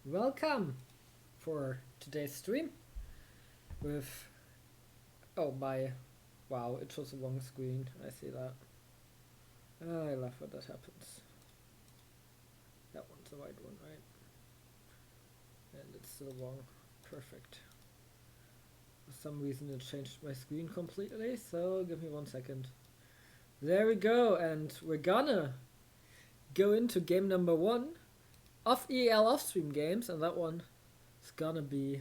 Welcome for today's stream with wow, it was a wrong screen. I see that. I love when that happens. That one's the right one, right? And it's still wrong. Perfect. For some reason it changed my screen completely, so give me 1 second. There we go, and we're gonna go into game number 1 of EAL Offstream games, and that one is gonna be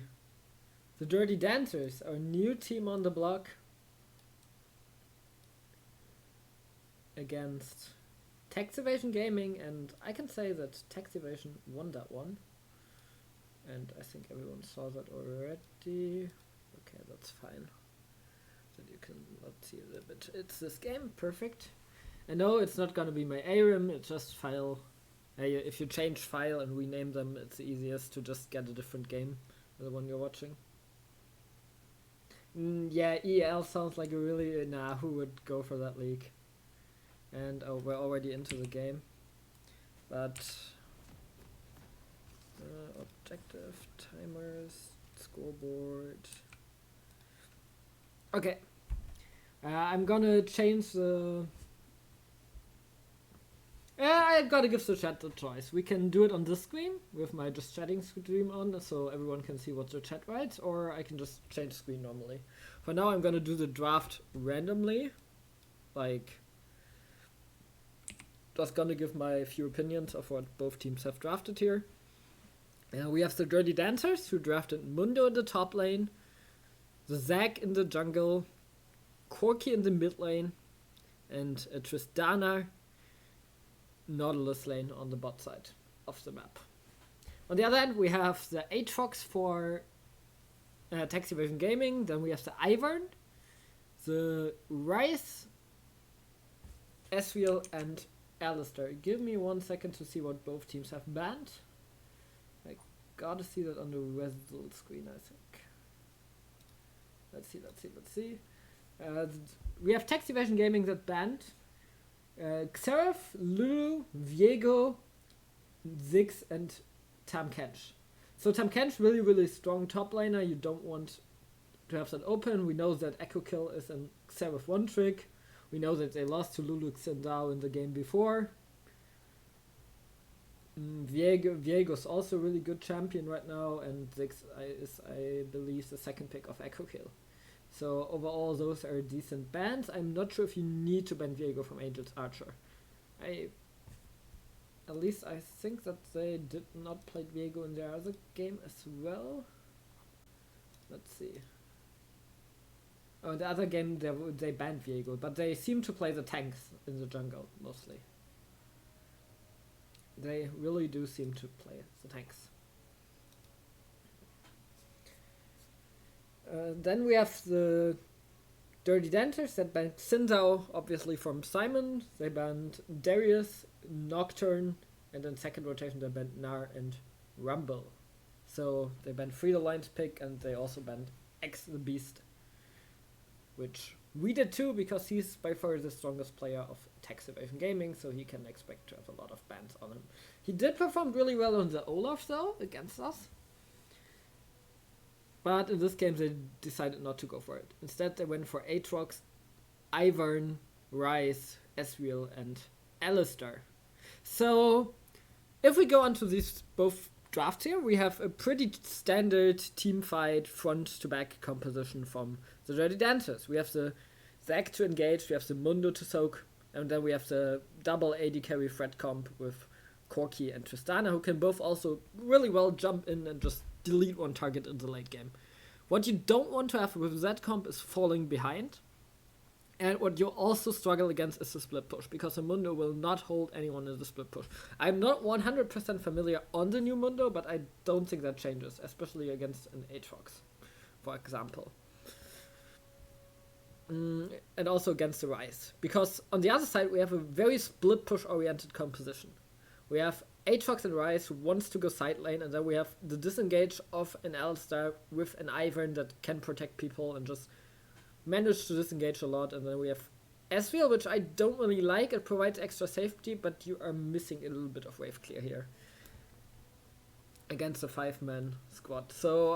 the Dirty Dancers, our new team on the block, against Taxivation Gaming, and I can say that Taxivation won that one. And I think everyone saw that already. Okay, that's fine. Then you can not see it a bit. It's this game, perfect. And no, it's not gonna be my ARIM, it's just file. If you change file and rename them, it's the easiest to just get a different game than the one you're watching. Yeah, EAL sounds like a really, who would go for that league? And we're already into the game. But objective, timers, scoreboard. Okay. I'm gonna change the... I gotta give the chat the choice. We can do it on this screen with my just chatting stream on, so everyone can see what the chat writes, or I can just change the screen normally. For now, I'm gonna do the draft randomly, like just gonna give my few opinions of what both teams have drafted here. We have the Dirty Dancers, who drafted Mundo in the top lane, the Zac in the jungle, Corki in the mid lane, and Tristana Nautilus lane on the bot side of the map. On the other hand, we have the Aatrox for Taxivation Gaming, then we have the Ivern, the Rice, Ezreal, and Alistair. Give me 1 second to see what both teams have banned. I gotta see that on the result screen, I think. Let's see. We have Taxivation Gaming that banned Xerath, Lulu, Viego, Ziggs, and Tahm Kench. So Tahm Kench, really strong top laner. You don't want to have that open. We know that Echo Kill is a Xerath one trick. We know that they lost to Lulu Xindao in the game before. Viego's also a really good champion right now, and Ziggs is, I believe, the second pick of Echo Kill. So overall, those are decent bans. I'm not sure if you need to ban Viego from Angel's Archer. At least I think that they did not play Viego in their other game as well. Let's see. Oh, in the other game they banned Viego, but they seem to play the tanks in the jungle mostly. They really do seem to play the tanks. Then we have the Dirty Dancers that banned Xindao, obviously from Simon. They banned Darius, Nocturne, and then second rotation they banned Gnar and Rumble. So they banned Free the Lion's pick, and they also banned X the Beast, which we did too, because he's by far the strongest player of Taxivation Gaming, so he can expect to have a lot of bans on him. He did perform really well on the Olaf though, against us. But in this game they decided not to go for it. Instead they went for Aatrox, Ivern, Rice, Ezreal, and Alistair. So if we go on to these both drafts here, we have a pretty standard team fight front to back composition from the Dirty Dancers. We have the Zac to engage, we have the Mundo to soak, and then we have the double AD carry threat comp with Corki and Tristana, who can both also really well jump in and just delete one target in the late game. What you don't want to have with that comp is falling behind. And what you also struggle against is the split push, because the Mundo will not hold anyone in the split push. I'm not 100% familiar on the new Mundo, but I don't think that changes, especially against an Aatrox, for example. And also against the Rice. Because on the other side, we have a very split push oriented composition. We have Aatrox and Rice who wants to go side lane, and then we have the disengage of an Alistar with an Ivern that can protect people and just manage to disengage a lot. And then we have Ezreal, which I don't really like. It provides extra safety, but you are missing a little bit of wave clear here. against a 5-man squad. So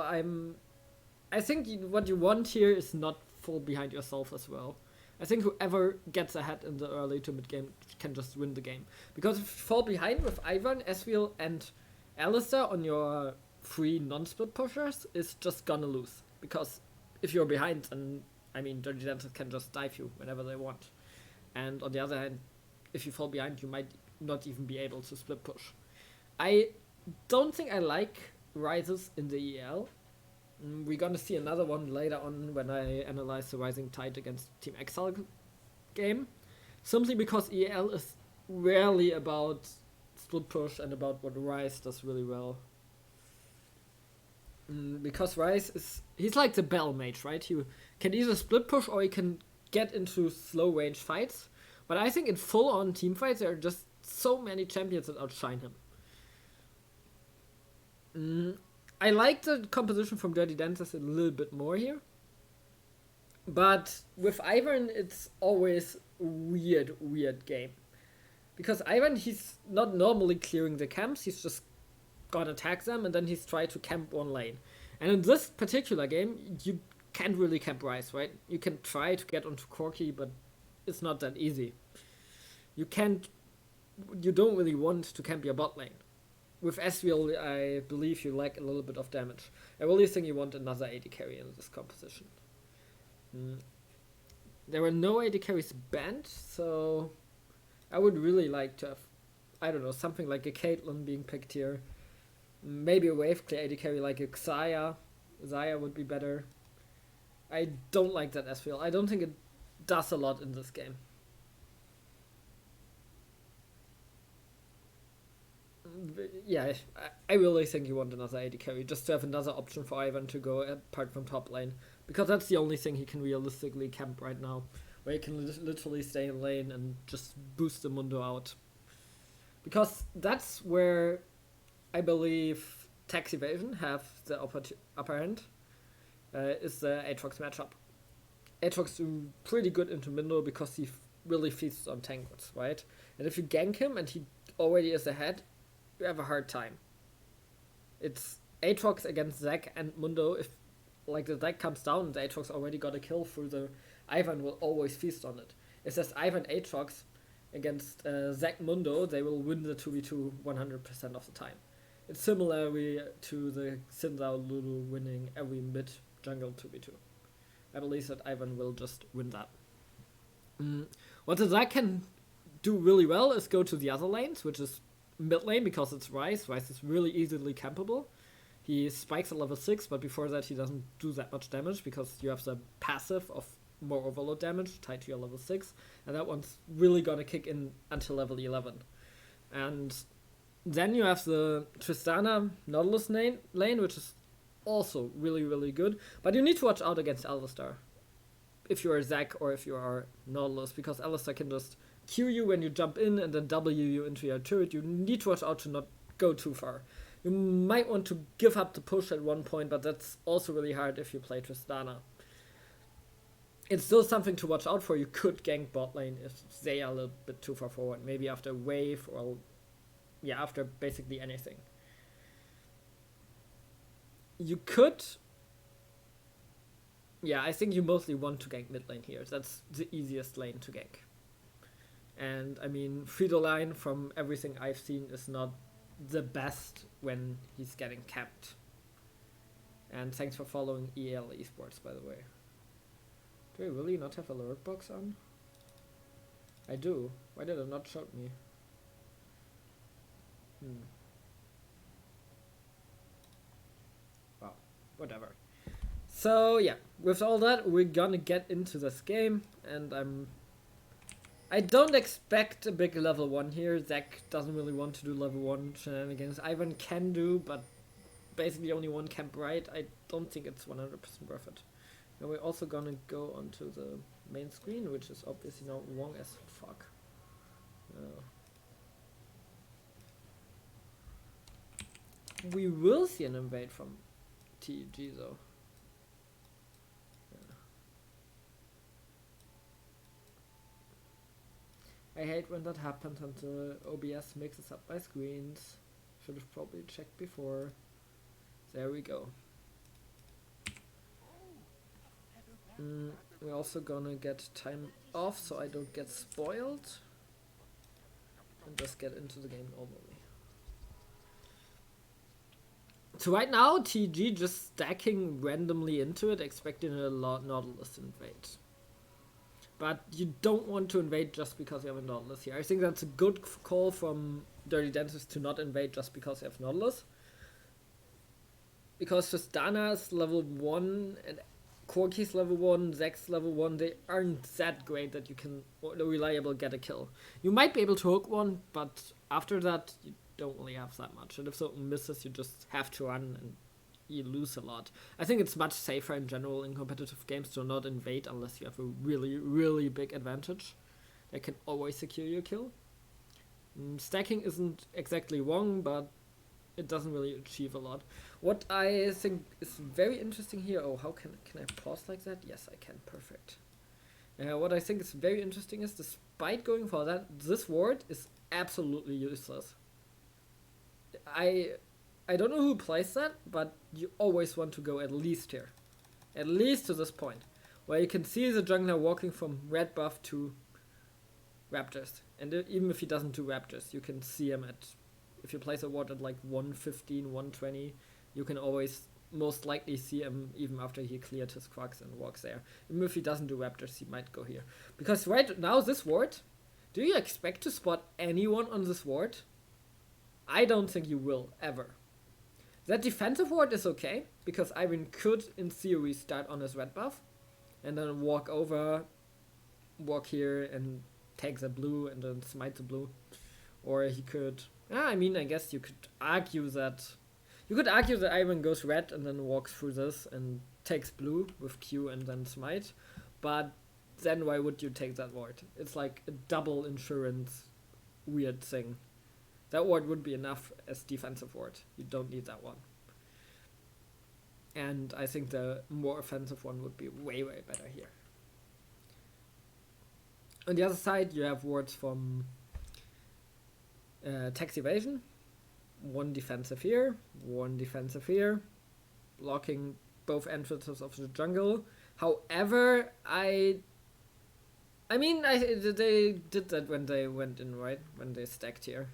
I think what you want here is not fall behind yourself as well. I think whoever gets ahead in the early to mid game can just win the game. Because if you fall behind with Ivan, Ezreal, and Alistar on your 3 non-split pushers, is just gonna lose. Because if you're behind, then I mean, Dirty Dancers can just dive you whenever they want. And on the other hand, if you fall behind, you might not even be able to split push. I don't think I like Rises in the EL. We're gonna see another one later on when I analyze the Rising Tide against Team EXL game. Simply because EL is rarely about split push and about what Rise does really well. Because Rise he's like the Bell Mage, right? He can either split push or he can get into slow range fights. But I think in full on team fights there are just so many champions that outshine him. I like the composition from Dirty Dancers a little bit more here. But with Ivan, it's always a weird game. Because Ivan, he's not normally clearing the camps, he's just gonna attack them and then he's trying to camp one lane. And in this particular game, you can't really camp Rise, right? You can try to get onto Corki, but it's not that easy. You don't really want to camp your bot lane. With Ezreal, I believe you lack a little bit of damage. I really think you want another AD carry in this composition. There were no AD carries banned, so I would really like to have, I don't know, something like a Caitlyn being picked here. Maybe a wave clear AD carry like a Xayah. Xayah would be better. I don't like that Ezreal. I don't think it does a lot in this game. Yeah, I really think you want another AD carry, just to have another option for Ivan to go apart from top lane. Because that's the only thing he can realistically camp right now. Where he can literally stay in lane and just boost the Mundo out. Because that's where I believe Tax Evasion have the upper hand. Is the Aatrox matchup. Aatrox is pretty good into Mundo because he really feasts on tanks, right? And if you gank him and he already is ahead, you have a hard time. It's Aatrox against Zac and Mundo. If like the Zac comes down and the Aatrox already got a kill through the Ivan will always feast on it. If there's Ivan Aatrox against Zac Mundo, they will win the 2v2 100% of the time. It's similar to the Xin Lulu winning every mid jungle 2v2. I believe that Ivan will just win that. What the Zac can do really well is go to the other lanes, which is mid lane because it's Ryze. Ryze is really easily campable. He spikes at level 6, but before that he doesn't do that much damage because you have the passive of more overload damage tied to your level 6, and that one's really gonna kick in until level 11. And then you have the Tristana Nautilus lane, which is also really good, but you need to watch out against Alistar if you are Zac or if you are Nautilus, because Alistar can just Q you when you jump in and then W you into your turret. You need to watch out to not go too far. You might want to give up the push at one point, but that's also really hard if you play Tristana. It's still something to watch out for. You could gank bot lane if they are a little bit too far forward, maybe after a wave or after basically anything. You could... I think you mostly want to gank mid lane here. That's the easiest lane to gank. And I mean, Fridolin, from everything I've seen, is not the best when he's getting capped. And thanks for following EAL Esports, by the way. Do I really not have alert box on? I do. Why did it not show me? Well, whatever. So yeah, with all that, we're gonna get into this game, and I don't expect a big level 1 here. Zac doesn't really want to do level 1 shenanigans. Ivan can do, but basically only one camp right. I don't think it's 100% worth it. Now we're also gonna go onto the main screen, which is obviously now long as fuck. We will see an invade from TEG though. I hate when that happens and the OBS mixes up my screens. Should have probably checked before. There we go. We're also gonna get time off so I don't get spoiled. And just get into the game normally. So right now, TG just stacking randomly into it, expecting a lot Nautilus invade. But you don't want to invade just because you have a Nautilus here. I think that's a good call from Dirty Dancers to not invade just because you have Nautilus. Because Tristana's level 1 and Corki's level 1, Zek's level 1, they aren't that great that you can reliably get a kill. You might be able to hook one, but after that, you don't really have that much. And if something misses, you just have to run and you lose a lot. I think it's much safer in general in competitive games to not invade unless you have a really, really big advantage. That can always secure your kill. Stacking isn't exactly wrong, but it doesn't really achieve a lot. What I think is very interesting here... Oh, how can I pause like that? Yes, I can. Perfect. What I think is very interesting is, despite going for that, this ward is absolutely useless. I don't know who plays that, but you always want to go at least here. At least to this point. Where you can see the jungler walking from red buff to raptors. And even if he doesn't do raptors, you can see him at... If you place a ward at like 115, 120, you can always most likely see him even after he cleared his Quacks and walks there. Even if he doesn't do raptors, he might go here. Because right now, this ward, do you expect to spot anyone on this ward? I don't think you will, ever. That defensive ward is okay, because Ivan could, in theory, start on his red buff, and then walk over, walk here, and take the blue, and then smite the blue. Or he could... I mean, I guess you could argue that... You could argue that Ivan goes red and then walks through this and takes blue with Q and then smite. But then why would you take that ward? It's like a double insurance weird thing. That ward would be enough as defensive ward. You don't need that one. And I think the more offensive one would be way, way better here. On the other side, you have wards from... tax evasion, one defensive here, one defensive here, blocking both entrances of the jungle. However, they did that when they went in, right? When they stacked here,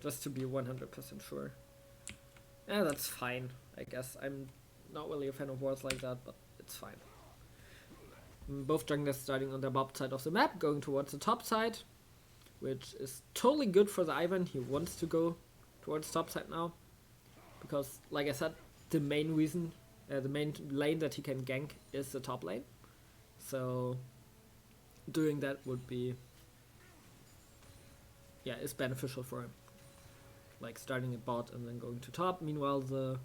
just to be 100% sure. Yeah, that's fine, I guess. I'm not really a fan of wards like that, but it's fine. Both junglers starting on the bottom side of the map, going towards the top side, which is totally good for the Ivan. He wants to go towards top side now. Because, like I said, the main reason, the main lane that he can gank is the top lane. So, doing that would be, yeah, is beneficial for him. Like starting at bot and then going to top. Meanwhile, the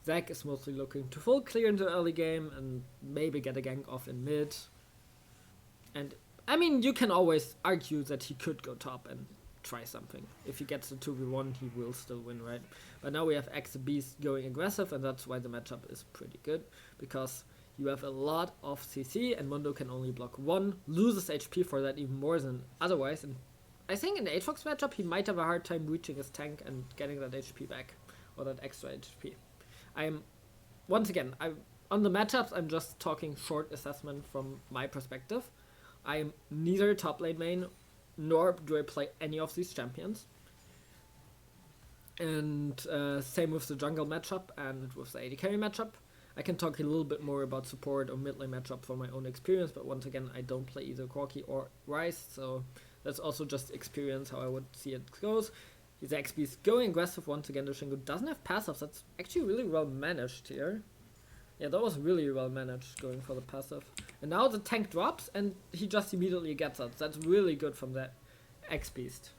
Zek is mostly looking to full clear into early game and maybe get a gank off in mid. And I mean, you can always argue that he could go top and try something. If he gets the 2v1, he will still win, right? But now we have X Beast going aggressive, and that's why the matchup is pretty good. Because you have a lot of CC, and Mundo can only block one, loses HP for that even more than otherwise. And I think in the Aatrox matchup, he might have a hard time reaching his tank and getting that HP back, or that extra HP. Once again, on the matchups, I'm just talking short assessment from my perspective. I am neither top lane main, nor do I play any of these champions. And same with the jungle matchup and with the AD carry matchup. I can talk a little bit more about support or mid lane matchup from my own experience, but once again, I don't play either Corki or Rice, so that's also just experience how I would see it goes. His XP is going aggressive once again. The Shingo doesn't have passives. That's actually really well managed here. Yeah, that was really well managed going for the passive. And now the tank drops and he just immediately gets it. That's really good from that X-Beast.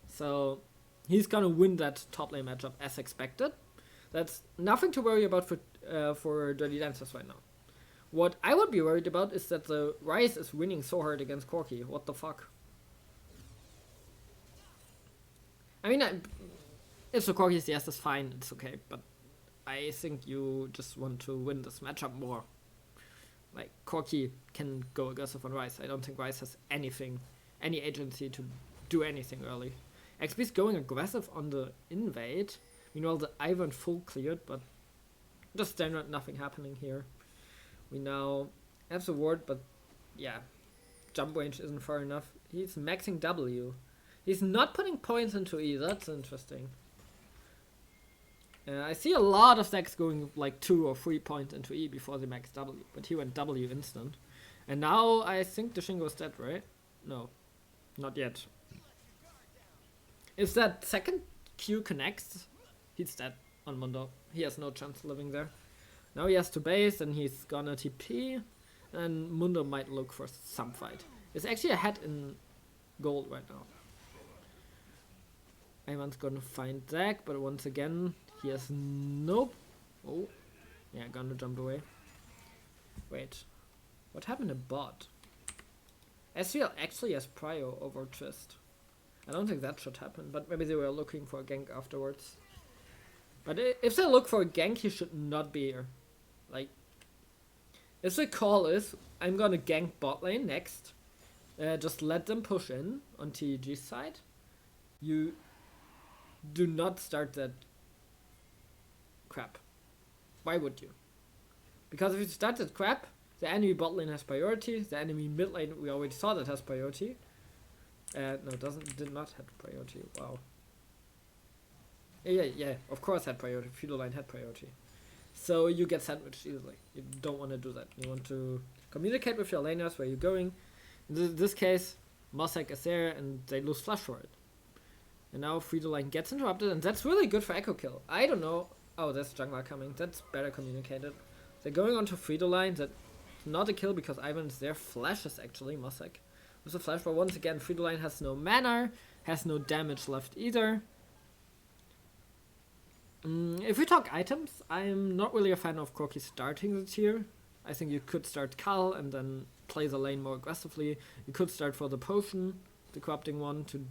So he's gonna win that top lane matchup as expected. That's nothing to worry about for Dirty Dancers right now. What I would be worried about is that the Ryze is winning so hard against Corki. What the fuck? I mean, if the Corki is yes, that's fine. It's okay, but I think you just want to win this matchup more. Like, Corki can go aggressive on Ryze. I don't think Ryze has any agency to do anything early. XP is going aggressive on the invade. Meanwhile, the Ivan full cleared, but Just standard, nothing happening here. We now have the ward, but yeah, jump range isn't far enough. He's maxing W. He's not putting points into E, that's interesting. I see a lot of decks going like 2 or 3 points into E before they max W, but he went W instant. And now I think the Shingo's dead, right? No, not yet. If that second Q connects, he's dead on Mundo. He has no chance of living there. Now he has to base and he's gonna TP, and Mundo might look for some fight. It's actually ahead in gold right now. Ivan's gonna find Zac, but once again, he has nope. Oh, yeah, gonna jump away. Wait, what happened to bot? SVL actually has prio over Twist. I don't think that should happen, but maybe they were looking for a gank afterwards. But if they look for a gank, he should not be here. Like, if the call is, I'm gonna gank bot lane next, just let them push in on TEG's side. You do not start that crap. Why would you? Because if you start that crap, the enemy bot lane has priority, the enemy mid lane we already saw that has priority. No, did not have priority. Wow. Yeah, of course had priority. Feudal line had priority. So you get sandwiched easily. You don't want to do that. You want to communicate with your laners where you're going. In this case, Mossack is there and they lose flash for it. And now Feudal line gets interrupted, and that's really good for echo kill. I don't know. Oh, there's jungler coming. That's better communicated. They're going onto Feudal line. That's not a kill because Ivan is there. Flashes actually, Mossack. With a flash, but once again, Feudal line has no mana, has no damage left either. If we talk items, I'm not really a fan of Corki starting the tier. I think you could start Kal and then play the lane more aggressively. You could start for the potion, the corrupting one, to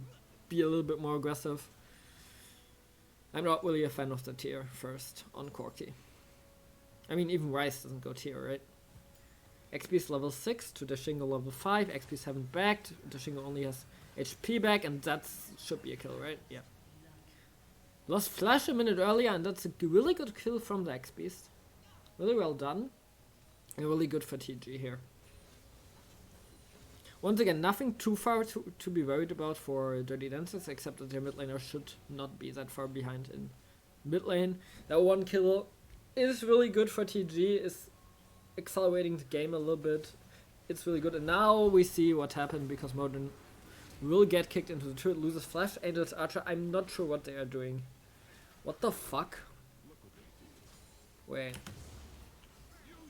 be a little bit more aggressive. I'm not really a fan of the tier first on Corki. I mean, even Rice doesn't go tier, right? XP is level 6 to the Shingo level 5. XP is 7 backed. The Shingo only has HP back, and that should be a kill, right? Yeah. Lost flash a minute earlier, and that's a really good kill from the X-Beast. Really well done. And really good for TG here. Once again, nothing too far to be worried about for Dirty Dancers, except that their mid laner should not be that far behind in mid lane. That one kill is really good for TG, is accelerating the game a little bit. It's really good. And now we see what happened because Modern will get kicked into the turret, loses flash, Angel's Archer. I'm not sure what they are doing. What the fuck? Wait.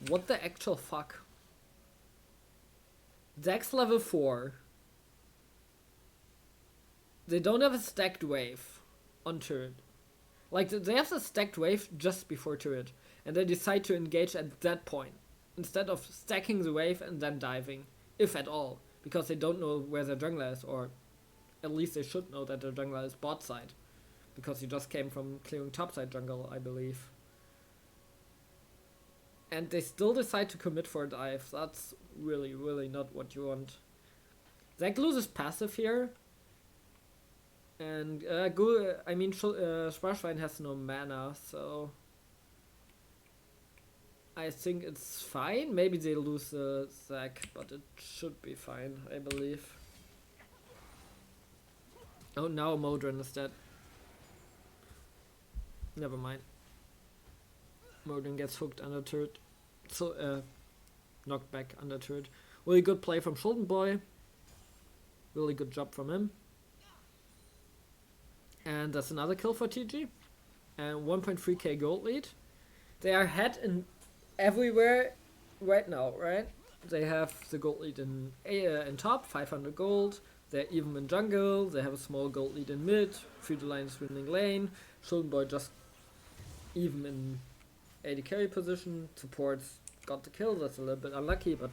What the actual fuck? Dex level 4. They don't have a stacked wave on turret. Like, they have a stacked wave just before turret. And they decide to engage at that point. Instead of stacking the wave and then diving. If at all. Because they don't know where their jungler is. Or at least they should know that their jungler is bot side. Because he just came from clearing topside jungle, I believe. And they still decide to commit for a dive. That's really, really not what you want. Zac loses passive here. And, Sparschwein has no mana, so... I think it's fine. Maybe they lose Zac, but it should be fine, I believe. Oh, now Modron is dead. Never mind. Modron gets hooked under turret. So, knocked back under turret. Really good play from Schulden Boy. Really good job from him. And that's another kill for TG. And 1.3k gold lead. They are ahead in everywhere right now, right? They have the gold lead in top, 500 gold. They're even in jungle. They have a small gold lead in mid. Feudal line is winning lane. Schulden Boy just even in AD carry position. Supports got the kill. That's a little bit unlucky, but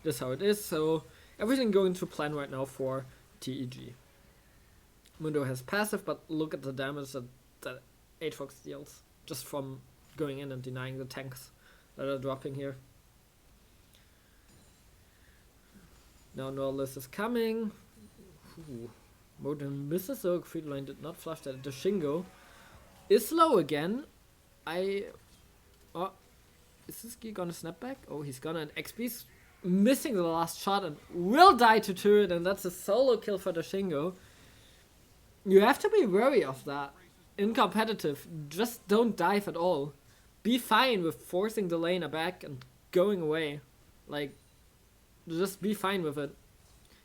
that's how it is. So everything going to plan right now for TEG. Mundo has passive, but look at the damage that Aatrox deals just from going in and denying the tanks that are dropping here. Now Norlis is coming. Modern misses, so Feudal line did not flush that. The Shingo is low again. Is this guy gonna snap back? Oh, he's gonna, and XP's missing the last shot and will die to turret, and that's a solo kill for the Shingo. You have to be wary of that. In competitive, just don't dive at all. Be fine with forcing the laner back and going away. Like, just be fine with it.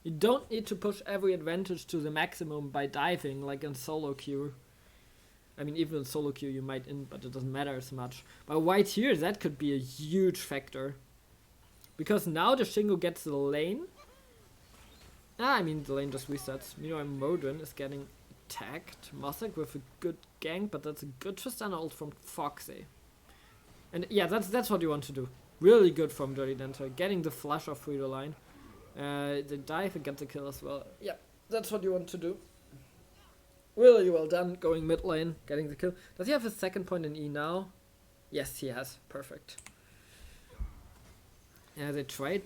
You don't need to push every advantage to the maximum by diving, like in solo queue. I mean, even in solo queue you might but it doesn't matter as much. But right here, that could be a huge factor. Because now the Shingo gets the lane. I mean, the lane just resets. Meanwhile, Modern is getting attacked. Mossack with a good gank, but that's a good Tristana ult from Foxy. And yeah, that's what you want to do. Really good from Dirty Dancer. Getting the flash off through the line. They dive and get the kill as well. Yeah, that's what you want to do. Really well done, going mid lane, getting the kill. Does he have a second point in E now? Yes, he has. Perfect. Yeah, they tried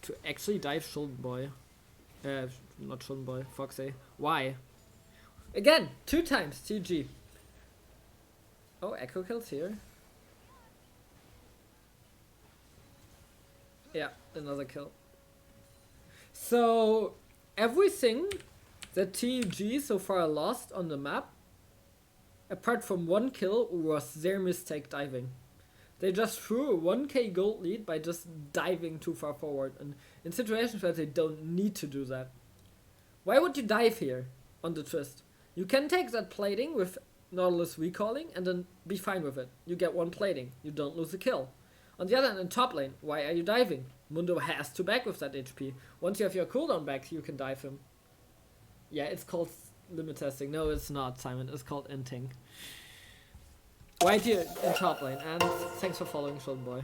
to actually dive Shulden Boy. Not Shulden Boy, Foxy. Why? Again, 2 times, TG. Oh, Echo kills here. Yeah, another kill. So, everything that TEG so far lost on the map, apart from 1 kill, was their mistake diving. They just threw a 1k gold lead by just diving too far forward, and in situations where they don't need to do that. Why would you dive here on the twist? You can take that plating with Nautilus recalling and then be fine with it. You get 1 plating, you don't lose a kill. On the other hand, in top lane, why are you diving? Mundo has to back with that HP. Once you have your cooldown back, you can dive him. Yeah, it's called limit testing. No, it's not, Simon. It's called inting. Right here in top lane, and thanks for following, Shulden Boy.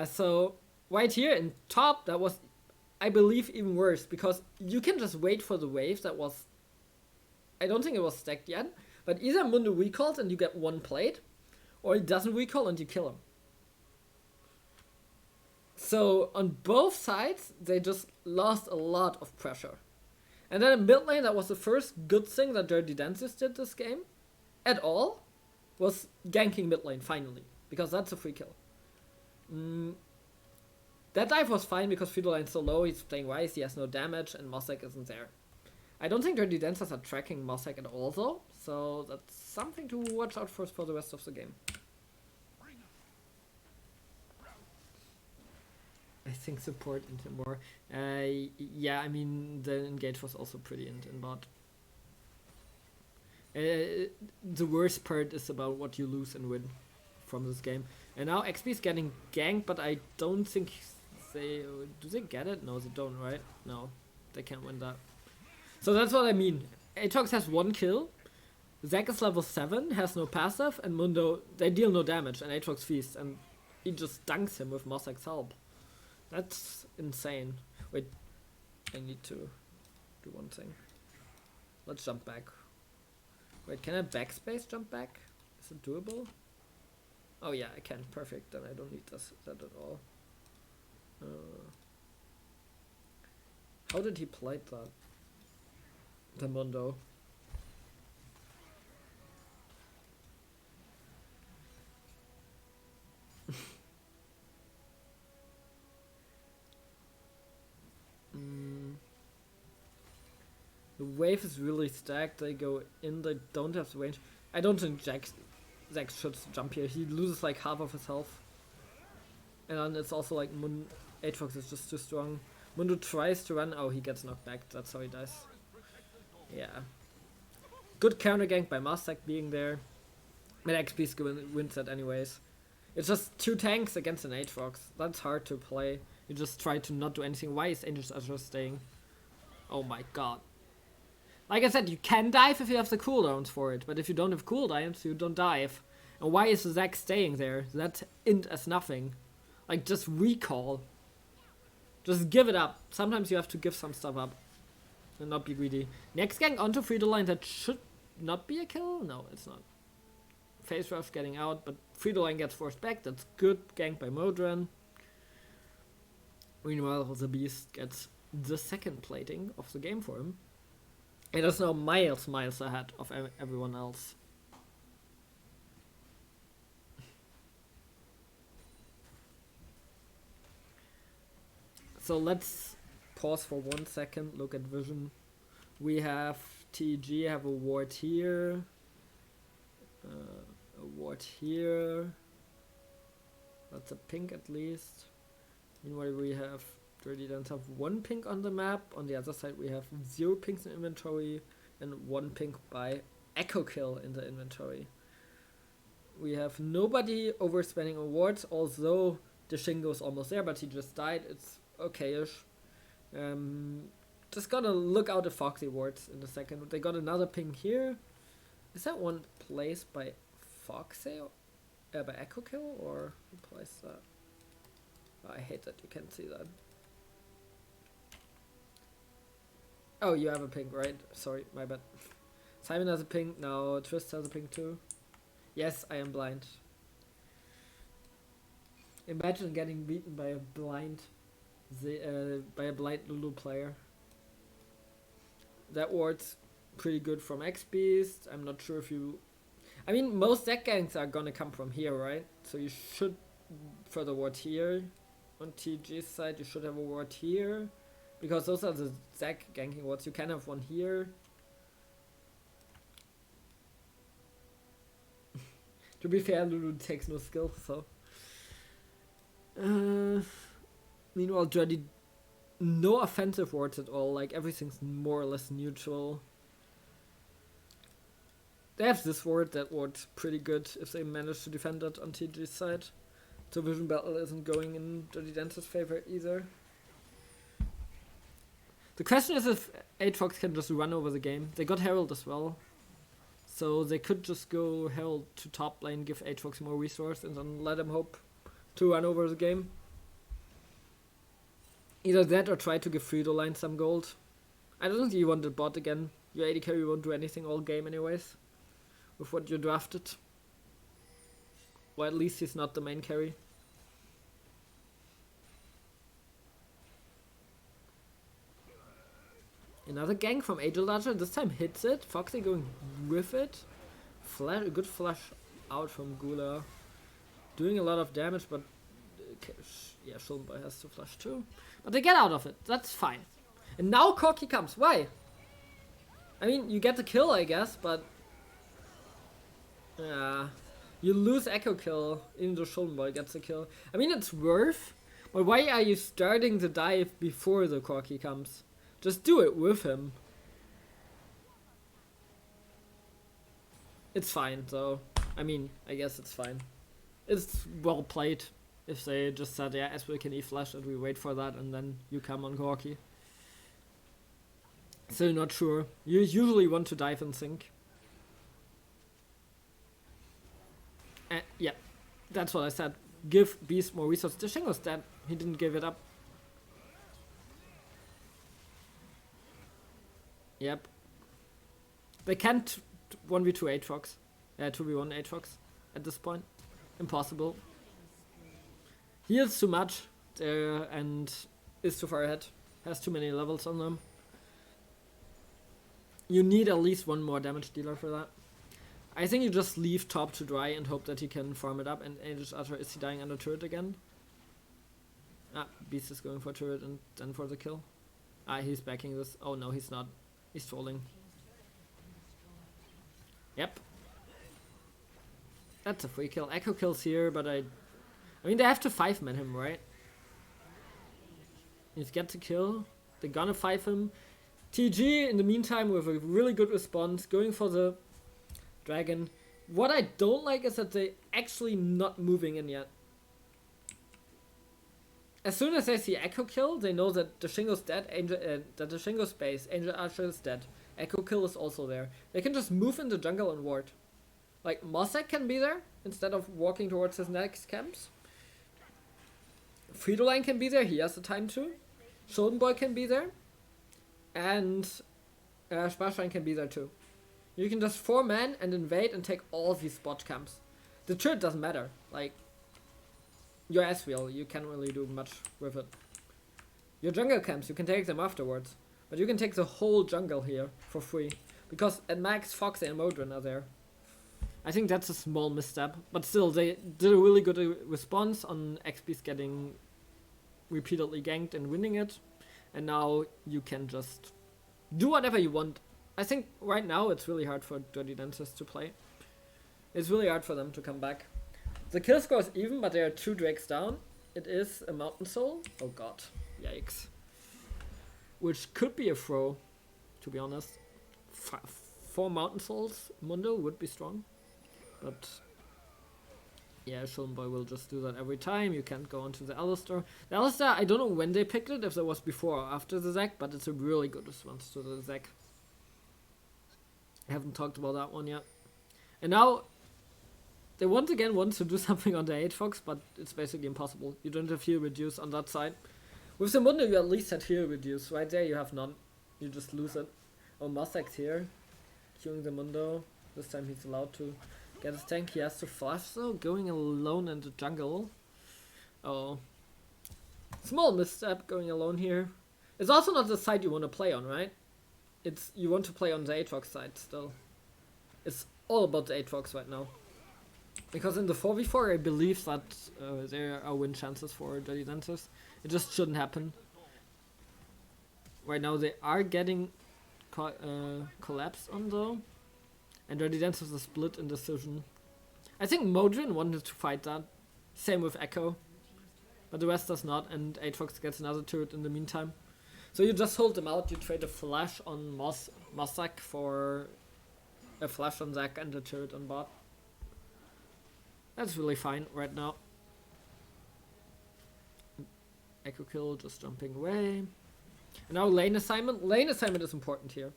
So, right here in top, that was, I believe, even worse, because you can just wait for the wave that was, I don't think it was stacked yet, but either Mundo recalls and you get 1 plate, or he doesn't recall and you kill him. So, on both sides, they just lost a lot of pressure. And then in mid lane, that was the first good thing that Dirty Dancers did this game, at all, was ganking mid lane, finally. Because that's a free kill. That dive was fine because Fridoline's so low, he's playing Wise, he has no damage, and Mossack isn't there. I don't think Dirty Dancers are tracking Mossack at all, though, so that's something to watch out for the rest of the game. I think support into more. Yeah, I mean, the engage was also pretty in bot. The worst part is about what you lose and win from this game. And now XP is getting ganked, but I don't think they... Do they get it? No, they don't, right? No, they can't win that. So that's what I mean. Aatrox has 1 kill. Zac is level 7, has no passive, and Mundo, they deal no damage, and Aatrox feasts, and he just dunks him with Mossack's help. That's insane. Wait, I need to do one thing. Let's jump back. Wait, can I backspace jump back? Is it doable? Oh yeah, I can. Perfect. Then I don't need that at all. How did he play that? The Mundo. The wave is really stacked. They go in, they don't have the range. I don't think Zac should jump here. He loses like half of his health. And then it's also like Aatrox is just too strong. Mundo tries to run. Oh, he gets knocked back. That's how he dies. Yeah. Good counter gank by Mossack being there. But XP wins that anyways. It's just 2 tanks against an Aatrox. That's hard to play. You just try to not do anything. Why is Angels Usher staying? Oh my god. Like I said, you can dive if you have the cooldowns for it, but if you don't have cooldowns, you don't dive. And why is Zac staying there? That int as nothing. Like, just recall. Just give it up. Sometimes you have to give some stuff up. And not be greedy. Next gang onto Fridolin, that should not be a kill? No, it's not. Phase Rush getting out, but Fridolin gets forced back. That's good. Gank by Modran. Meanwhile, the Beast gets the second plating of the game for him. It is now miles ahead of everyone else. So let's pause for 1 second, look at vision. We have TEG, have a ward here. A ward here. That's a pink at least. Meanwhile we have Dirty Dance have 1 pink on the map. On the other side we have 0 pinks in inventory and 1 pink by Echo Kill in the inventory. We have nobody overspending on wards, although the Shingo's almost there, but he just died. It's okay-ish. Just gotta look out the Foxy wards in a second. They got another ping here. Is that one placed by Foxy? By Echo Kill? Or who placed that? Oh, I hate that you can't see that. Oh, you have a ping, right? Sorry, my bad. Simon has a ping. Now Twist has a ping too. Yes, I am blind. Imagine getting beaten by a blind Lulu player. That ward's pretty good from X-Beast. I'm not sure if you... I mean, most deck ganks are gonna come from here, right? So you should further ward here. On TG's side, you should have a ward here. Because those are the Zac ganking wards. You can have one here. To be fair, Lulu takes no skill, so... meanwhile, Dirty, no offensive wards at all, like everything's more or less neutral. They have this ward, that ward's pretty good if they manage to defend it on TG's side. So Vision Battle isn't going in Dirty Dance's favor either. The question is if Aatrox can just run over the game. They got Herald as well. So they could just go Herald to top lane, give Aatrox more resource, and then let him hope to run over the game. Either that or try to give Frito-Line some gold. I don't think you want the bot again. Your AD carry won't do anything all game anyways. With what you drafted. Or at least he's not the main carry. Another gank from Angel Archer. This time hits it. Foxy going with it. A good flash out from Gula. Doing a lot of damage, but yeah, Schuldenboy has to flash too. But they get out of it. That's fine. And now Corki comes. Why? I mean, you get the kill, I guess, but yeah, you lose Echo Kill. Even though Schuldenboy gets the kill. I mean, it's worth. But why are you starting the dive before the Corki comes? Just do it with him. It's fine, though. I mean, I guess it's fine. It's well played. If they just said, yeah, Esper can E-flash and we wait for that and then you come on Corki. Still not sure. You usually want to dive and sync. Yeah, that's what I said. Give Beast more resources. The Shingo's dead. He didn't give it up. Yep. They can't 1v2 Aatrox. 2v1 Aatrox at this point. Impossible. Heals too much and is too far ahead. Has too many levels on them. You need at least one more damage dealer for that. I think you just leave top to dry and hope that he can farm it up. And Angel Archer, is he dying under turret again? Ah, Beast is going for turret and then for the kill. Ah, he's backing this. Oh no, he's not. He's trolling. Yep. That's a free kill. Echo kills here, but I mean, they have to 5-man him, right? He gets a kill. They're gonna 5 him. TG, in the meantime, with a really good response, going for the dragon. What I don't like is that they actually not moving in yet. As soon as they see Echo Kill, they know that the Shingo's dead, that the Shingo's base, Angel Archer is dead. Echo Kill is also there. They can just move in the jungle and ward. Like, Mossack can be there, instead of walking towards his next camps. Frito-Line can be there, he has the time to. Schuldenboy can be there. And Sparschwein can be there too. You can just 4-man and invade and take all these spot camps. The turret doesn't matter. Like, your Asriel, you can't really do much with it. Your jungle camps, you can take them afterwards. But you can take the whole jungle here for free. Because at max, Fox and Modron are there. I think that's a small misstep. But still, they did a really good response on XP's getting repeatedly ganked and winning it, and now you can just do whatever you want. I think right now it's really hard for Dirty Dancers to play. It's really hard for them to come back. The kill score is even, but there are 2 drakes down. It is a Mountain Soul. Oh god, yikes. Which could be a throw, to be honest. 4 Mountain Souls Mundo would be strong, but yeah, Schuldenboy will just do that every time. You can't go onto the Alistair. The Alistair, I don't know when they picked it, if that was before or after the Zac, but it's a really good response to the Zac. I haven't talked about that one yet. And now, they once again want to do something on the Aatrox, but it's basically impossible. You don't have heal reduce on that side. With the Mundo, you at least had heal reduce. Right there, you have none. You just lose it. Oh, Mossack's here. Queuing the Mundo. This time he's allowed to get his tank. He has to flash though, going alone in the jungle. Oh. Small misstep going alone here. It's also not the side you want to play on, right? You want to play on the Aatrox side still. It's all about the Aatrox right now. Because in the 4v4 I believe that there are win chances for Dirty Dancers. It just shouldn't happen. Right now they are getting collapsed on though. And Dirty Dancers are split in decision. I think Modrin wanted to fight that. Same with Echo. But the rest does not, and Aatrox gets another turret in the meantime. So you just hold them out, you trade a flash on Mossack for a flash on Zac and a turret on bot. That's really fine right now. Echo kill just jumping away. And now lane assignment. Lane assignment is important here.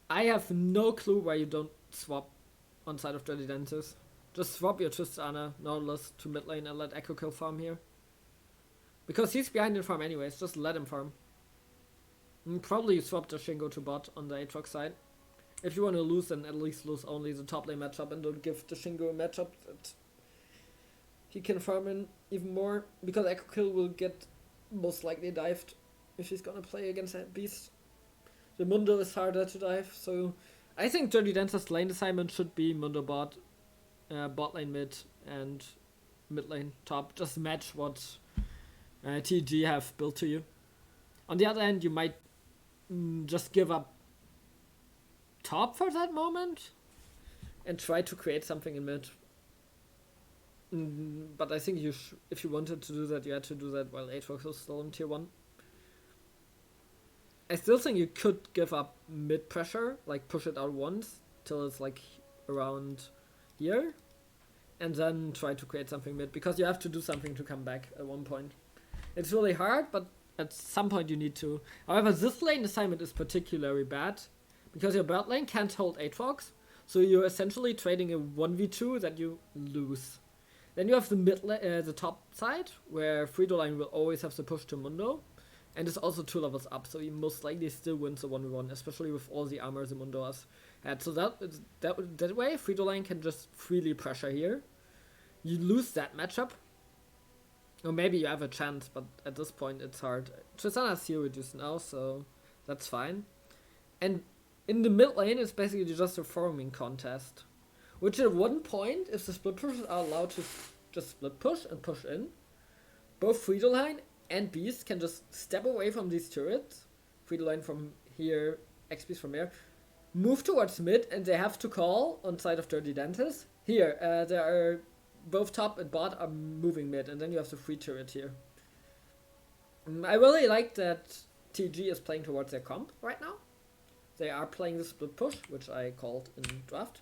I have no clue why you don't swap on side of Dirty Dancers. Just swap your Tristana, Nautilus to mid lane and let Echo kill farm here. Because he's behind in farm anyways, just let him farm. And probably swap the Shingo to bot on the Aatrox side. If you want to lose, then at least lose only the top lane matchup and don't give the Shingo a matchup that he can farm in even more. Because Echo kill will get most likely dived if he's gonna play against that beast. The Mundo is harder to dive, so I think Dirty Dancer's lane assignment should be Mundo bot, bot lane mid, and mid lane top. Just match what TEG have built to you. On the other hand, you might just give up top for that moment and try to create something in mid. But I think if you wanted to do that, you had to do that while Aatrox was still in tier 1. I still think you could give up mid pressure, like push it out once till it's like around here, and then try to create something mid, because you have to do something to come back at one point. It's really hard, but at some point you need to. However, this lane assignment is particularly bad, because your bot lane can't hold Aatrox, so you're essentially trading a 1v2 that you lose. Then you have the top side, where Fridolin will always have the push to Mundo, and it's also 2 levels up, so he most likely still wins the 1v1, especially with all the armor the Mundo has had. So that way, Fridolin can just freely pressure here. You lose that matchup, or maybe you have a chance, but at this point it's hard. Tristana has heal reduced now, so that's fine. And in the mid lane, it's basically just a farming contest. Which at one point, if the split pushers are allowed to just split push and push in, both Fridolin and Beast can just step away from these turrets. Fridolin from here, X-Beast from here, move towards mid, and they have to call on side of Dirty Dancers. Here, there are both top and bot are moving mid, and then you have the free turret here. I really like that TG is playing towards their comp right now. They are playing the split push, which I called in draft.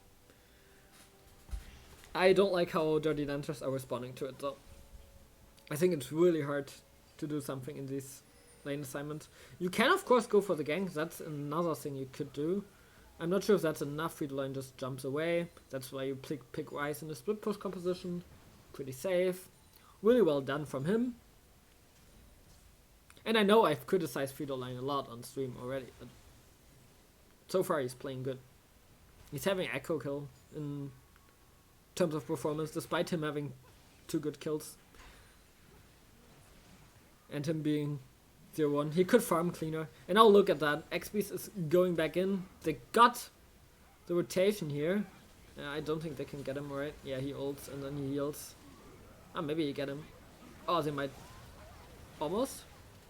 I don't like how Dirty Dancers are responding to it though. I think it's really hard to do something in these lane assignments. You can of course go for the gank, that's another thing you could do. I'm not sure if that's enough. Fridolin just jumps away. That's why you pick Ryze in the split push composition. Pretty safe. Really well done from him. And I know I've criticized Fridolin a lot on stream already, but so far he's playing good. He's having Echo kill in terms of performance, despite him having 2 good kills. And him being 0-1. He could farm cleaner. And now look at that. X-Beast is going back in. They got the rotation here. I don't think they can get him, right? Yeah, he ults and then he heals. Maybe you get him. Oh, they might. Almost.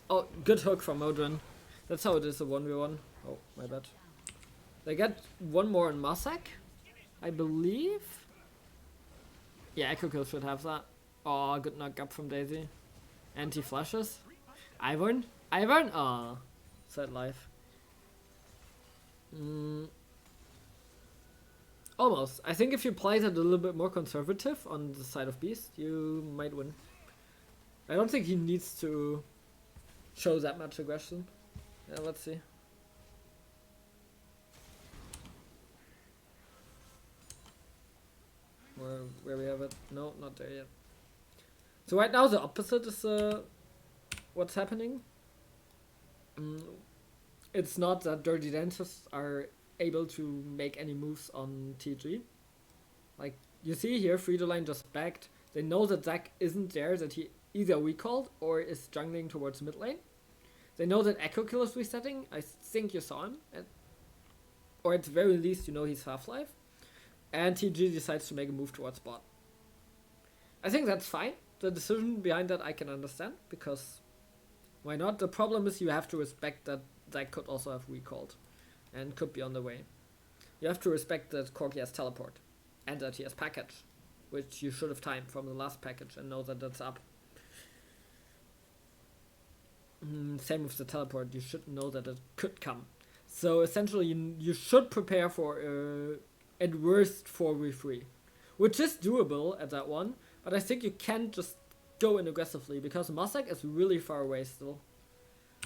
Oh, good hook from Modron. That's how it is a 1v1. Oh, my bad. They get one more on Masak, I believe. Yeah, Echo Kill should have that. Oh, good knock up from Daisy. Anti-flashes. Ivern? Ivern? Ah, sad life. Almost. I think if you play that a little bit more conservative on the side of Beast, you might win. I don't think he needs to show that much aggression. Yeah, let's see. Where we have it? No, not there yet. So right now the opposite is what's happening. It's not that Dirty Dentists are able to make any moves on TG. Like, you see here, Frito-Line just backed. They know that Zac isn't there, that he either recalled or is jungling towards mid lane. They know that Echo Kill is resetting. I think you saw him. Or at the very least, you know he's Half-Life. And TG decides to make a move towards bot. I think that's fine. The decision behind that I can understand, because why not? The problem is you have to respect that Zac could also have recalled and could be on the way. You have to respect that Corki has teleport and that he has package, which you should have timed from the last package and know that that's up. Same with the teleport, you should know that it could come. So essentially you should prepare for at worst 4v3, which is doable at that one, but I think you can't just go in aggressively because Masak is really far away still.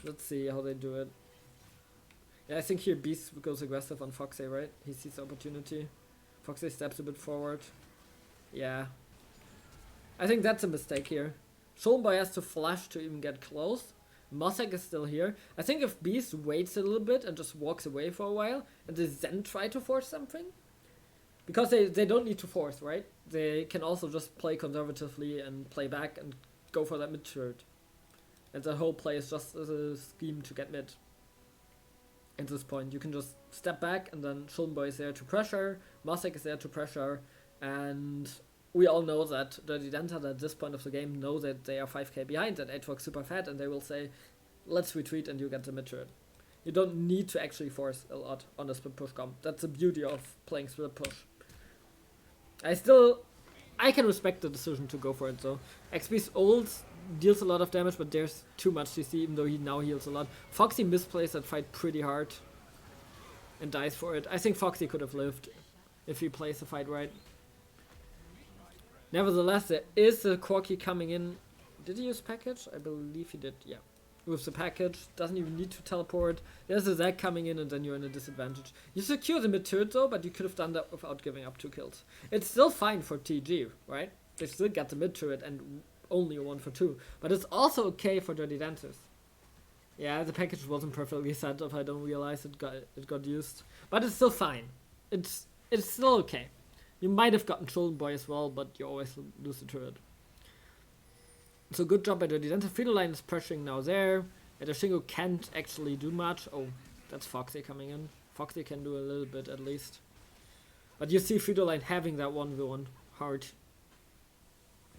Let's see how they do it. Yeah, I think here Beast goes aggressive on Foxy, right? He sees the opportunity. Foxy steps a bit forward. Yeah. I think that's a mistake here. Schollenboy has to flash to even get close. Masak is still here. I think if Beast waits a little bit and just walks away for a while, and they then try to force something, because they don't need to force, right? They can also just play conservatively and play back and go for that mid turret. And the whole play is just a scheme to get mid. At this point, you can just step back and then Schollenboy is there to pressure, Masak is there to pressure, and we all know that Dirty Dentad at this point of the game know that they are 5k behind, that Aatrox super fat, and they will say, let's retreat and you get the mid turret. You don't need to actually force a lot on the split push comp. That's the beauty of playing split push. I can respect the decision to go for it though. XP's ult deals a lot of damage, but there's too much CC, even though he now heals a lot. Foxy misplays that fight pretty hard and dies for it. I think Foxy could have lived if he plays the fight right. Nevertheless, there is a Corki coming in. Did he use package? I believe he did, yeah. With the package, doesn't even need to teleport. There's a Zac coming in and then you're in a disadvantage. You secure the mid turret though, but you could have done that without giving up 2 kills. It's still fine for TG, right? They still got the mid turret and only a 1 for 2. But it's also okay for Dirty Dentist. Yeah, the package wasn't perfectly set up. I don't realize it got used. But it's still fine. It's still okay. You might have gotten Schollenboy as well, but you always lose the turret. So good job by Dirty Dentist. Frito-Line is pressuring now there. And Shingo can't actually do much. Oh, that's Foxy coming in. Foxy can do a little bit at least. But you see Frito-Line having that 1v1 hard.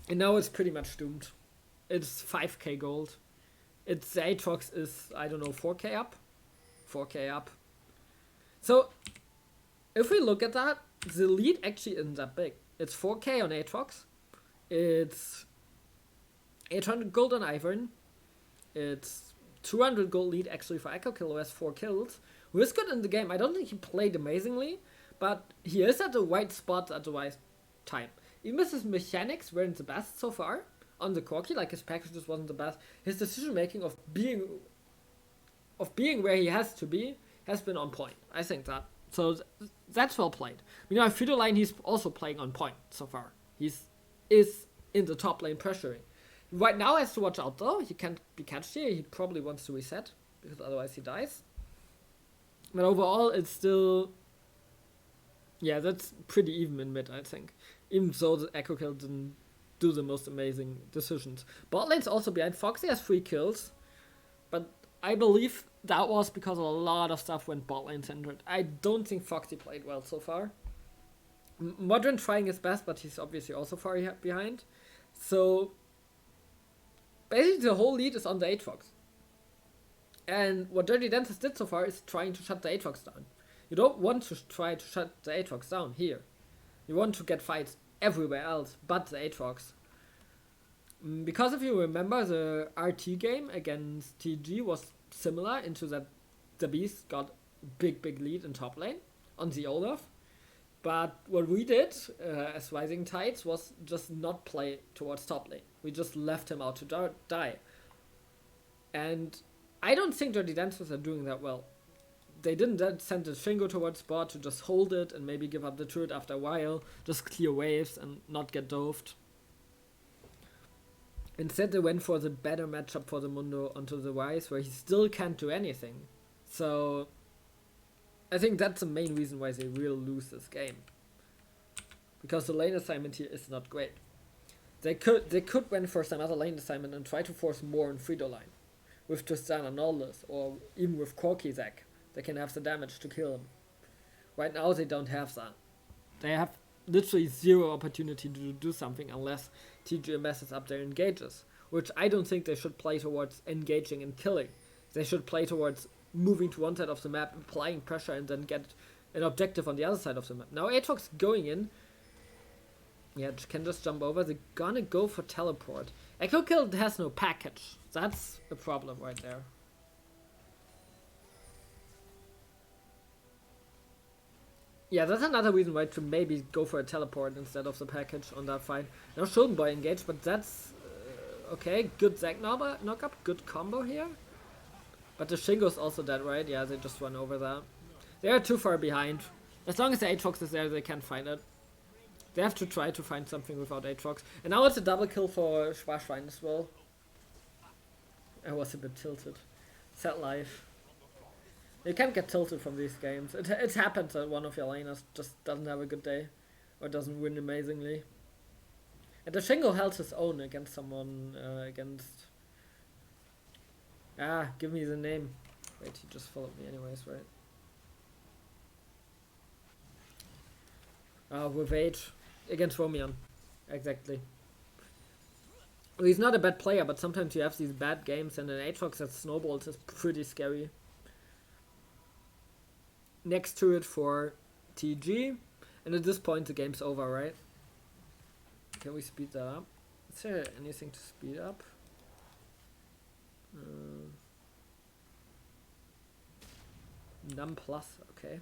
And now it's pretty much doomed. It's 5k gold. Its Aatrox is, I don't know, 4k up? 4k up. So, if we look at that, the lead actually isn't that big. It's 4k on Aatrox. It's 800 gold on Ivern. It's 200 gold lead actually for Echo Kill, who has 4 kills. Who is good in the game. I don't think he played amazingly, but he is at the right spot at the right time. Even if his mechanics weren't the best so far on the Corki, like his packages wasn't the best, his decision making of being where he has to be has been on point. I think that. So that's well played. You know, Frito-Line, he's also playing on point so far. Is in the top lane pressuring. Right now, has to watch out though. He can't be catched here. He probably wants to reset because otherwise he dies. But overall, it's still, yeah, that's pretty even in mid, I think. Even though the Echo Kill didn't do the most amazing decisions. Bot lane's also behind. Foxy has 3 kills, but I believe that was because a lot of stuff went bot lane centered. I don't think Foxy played well so far. Modron trying his best, but he's obviously also far behind. So basically the whole lead is on the Aatrox. And what Dirty Dentist did so far is trying to shut the Aatrox down. You don't want to try to shut the Aatrox down here. You want to get fights everywhere else but the Aatrox. Because if you remember, the RT game against TG was similar into that the Beast got big lead in top lane on the Olaf. But what we did as Rising Tides was just not play towards top lane. We just left him out to die. And I don't think Dirty Dancers are doing that well. They didn't send the Shingo towards bot to just hold it and maybe give up the turret after a while, just clear waves and not get doved. Instead they went for the better matchup for the Mundo onto the Wise, where he still can't do anything. So I think that's the main reason why they will lose this game. Because the lane assignment here is not great. They could went for some other lane assignment and try to force more on Frito-Line. With Tristana Nordless or even with Corkizak. They can have the damage to kill him. Right now they don't have that. They have literally zero opportunity to do something unless TG messes up their engages. Which I don't think they should play towards engaging and killing. They should play towards moving to one side of the map, applying pressure and then get an objective on the other side of the map. Now Aatrox going in. Yeah, can just jump over. They're gonna go for teleport. Echo Kill has no package. That's a problem right there. Yeah, that's another reason why to maybe go for a teleport instead of the package on that fight. Now Schuldenboy engaged, but that's okay. Good Zac knockup, good combo here. But the Shingo's also dead, right? Yeah, they just run over that. They are too far behind. As long as the Aatrox is there, they can't find it. They have to try to find something without Aatrox. And now it's a double kill for Schwarzschwein as well. I was a bit tilted. Sad life. You can't get tilted from these games. It happens that one of your laners just doesn't have a good day. Or doesn't win amazingly. And the Shingo held his own against someone, against... Ah, give me the name. Wait, he just followed me anyways, right? With H. Against Romion. Exactly. Well, he's not a bad player, but sometimes you have these bad games and an Aatrox that snowballs is pretty scary. Next to it for TG. And at this point the game's over, right? Can we speed that up? Is there anything to speed up? Num plus, okay.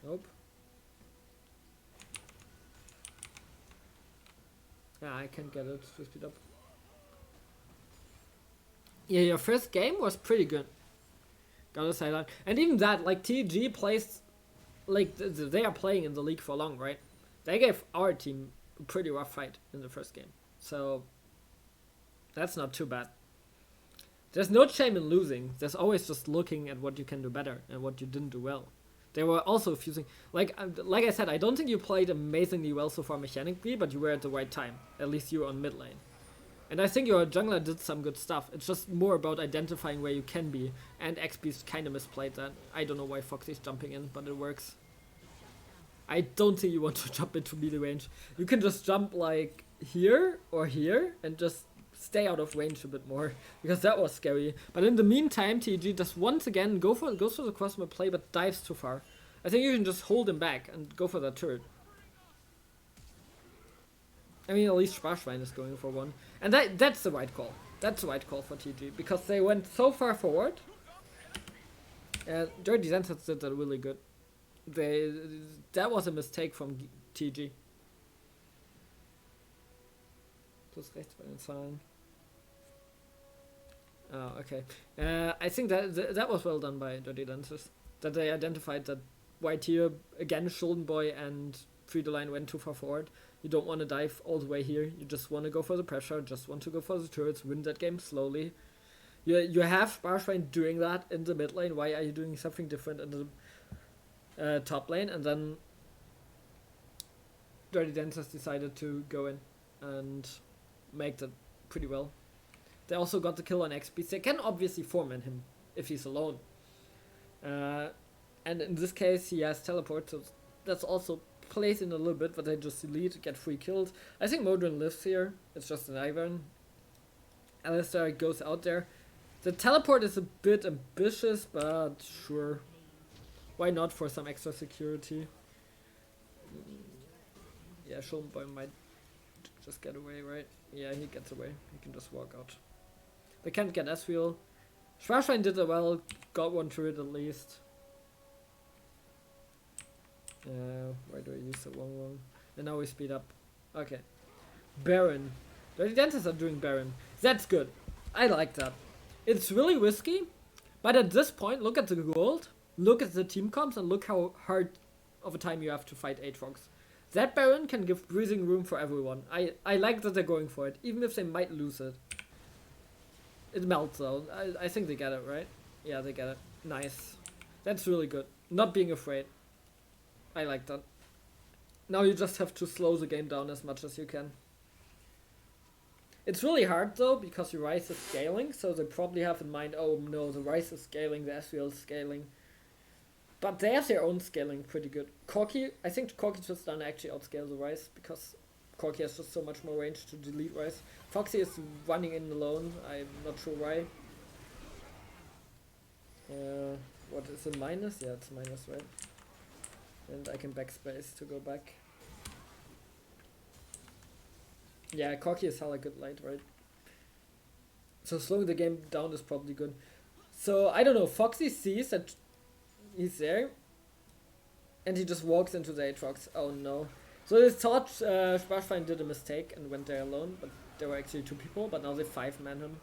Nope. Yeah, I can't get it to speed up. Yeah, your first game was pretty good. Gotta say that. And even that, like TG plays, like they are playing in the league for long, right? They gave our team a pretty rough fight in the first game. So that's not too bad. There's no shame in losing. There's always just looking at what you can do better and what you didn't do well. They were also fusing, like I said, I don't think you played amazingly well so far mechanically, but you were at the right time. At least you were on mid lane. And I think your jungler did some good stuff. It's just more about identifying where you can be. And XP's kind of misplayed that. I don't know why Foxy's jumping in, but it works. I don't think you want to jump into melee range. You can just jump like here or here and just stay out of range a bit more, because that was scary. But in the meantime, TG just once again goes for the crossmap play, but dives too far. I think you can just hold him back and go for that turret. I mean, at least Schwarzschwein is going for one. And that's the right call. That's the right call for TG, because they went so far forward. Dirty Zenthers did that really good. That was a mistake from TG. Plus rechts bei den Zahlen. Oh, okay. I think that was well done by Dirty Dancers. That they identified that right here, again, Schuldenboy and Frito-Line went too far forward. You don't want to dive all the way here. You just want to go for the pressure, just want to go for the turrets, win that game slowly. You have Schwarzschwein doing that in the mid lane. Why are you doing something different in the top lane? And then Dirty Dancers decided to go in and make that pretty well. They also got the kill on XP. They can obviously foreman him if he's alone. And in this case, he has teleport, so that's also plays in a little bit, but they just delete, get 3 kills. I think Modron lives here. It's just an Ivern. Alistar goes out there. The teleport is a bit ambitious, but sure. Why not for some extra security? Yeah, Schuldenboy might just get away, right? Yeah, he gets away. He can just walk out. They can't get Ezreal. Schwarzwein did it well, got one through it at least. Why do I use the wrong one? And now we speed up. Okay. Baron. The Dentists are doing Baron. That's good. I like that. It's really risky, but at this point, look at the gold, look at the team comps, and look how hard of a time you have to fight Aatrox. That Baron can give breathing room for everyone. I like that they're going for it, even if they might lose it. It melts though. I think they get it, right? Yeah, they get it. Nice. That's really good. Not being afraid. I like that. Now you just have to slow the game down as much as you can. It's really hard though, because the Ryze is scaling, so they probably have in mind, oh no, the Ryze is scaling, the Ezreal is scaling. But they have their own scaling pretty good. Corki, I think Corki just done actually outscale the Ryze, because Corki has just so much more range to delete Ryze. Foxy is running in alone, I'm not sure why. What is it, minus? Yeah, it's minus, right? And I can backspace to go back. Yeah, Corki is hella good light, right? So slowing the game down is probably good. So, I don't know, Foxy sees that he's there. And he just walks into the Aatrox. Oh no. So they thought Schwarzwein did a mistake and went there alone. But there were actually 2 people, but now they 5-man him.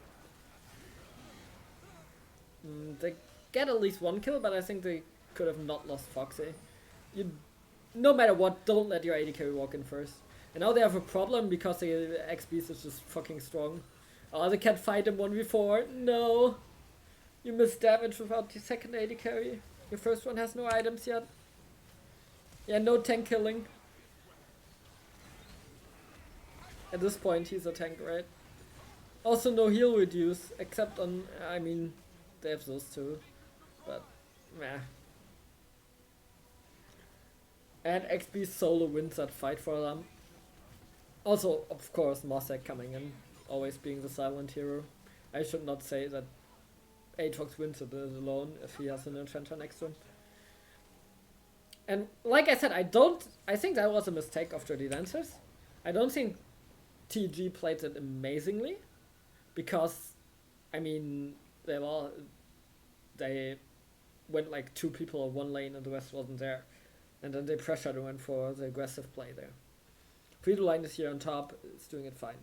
They get at least 1 kill, but I think they could have not lost Foxy. No matter what, don't let your AD carry walk in first. And now they have a problem because the XP is just fucking strong. Oh, they can't fight him 1v4. No! You missed damage without the second AD carry. Your first one has no items yet. Yeah, no tank killing. At this point, he's a tank, right? Also, no heal reduce, except on, I mean, they have those 2. But, meh. And XP solo wins that fight for them. Also, of course, Mossack coming in, always being the silent hero. I should not say that Aatrox wins it alone if he has an enchanter next to him. And like I said, I think that was a mistake of Dirty Dancers. I don't think TG played it amazingly, because, I mean, they went like 2 people on 1 lane and the rest wasn't there. And then they pressured and went for the aggressive play there. Frito Line is here on top, it's doing it fine.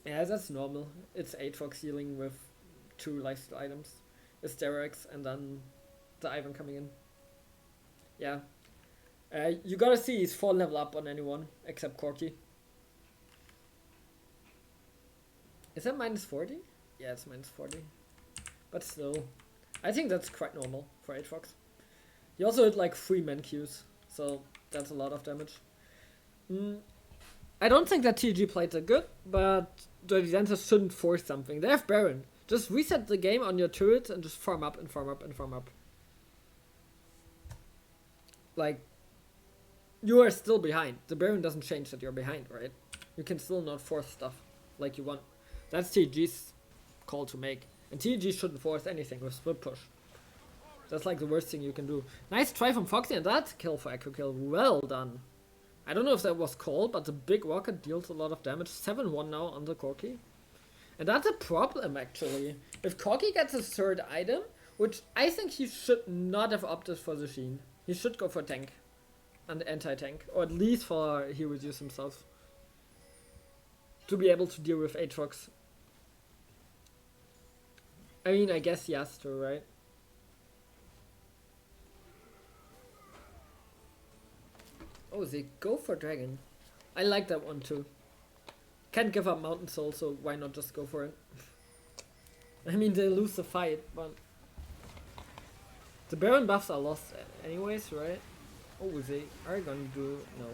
Yeah, that's normal. It's Aatrox healing with 2 lifesteal items. It's Derek's and then the Ivan coming in. Yeah. You gotta see he's 4 level up on anyone except Corki. Is that minus 40? Yeah, it's minus 40. But still, I think that's quite normal for Aatrox. He also hit like 3 man Qs, so that's a lot of damage. I don't think that TG played that good, but the Dancers shouldn't force something. They have Baron. Just reset the game on your turrets and just farm up and farm up and farm up. Like, you are still behind. The Baron doesn't change that you're behind, right? You can still not force stuff like you want. That's TG's call to make. And TG shouldn't force anything with split push. That's like the worst thing you can do. Nice try from Foxy, and that's kill for Echo Kill. Well done. I don't know if that was called, but the big rocket deals a lot of damage. 7-1 now on the Corki. And that's a problem, actually. If Corki gets a 3rd item, which I think he should not have opted for the Sheen. He should go for tank. And anti-tank. Or at least for he reduce himself. To be able to deal with Aatrox. I mean, I guess he has to, right? Oh, they go for Dragon. I like that one too. Can't give up Mountain Soul, so why not just go for it? I mean, they lose the fight, but... The Baron buffs are lost anyways, right? Oh, they are gonna do... no.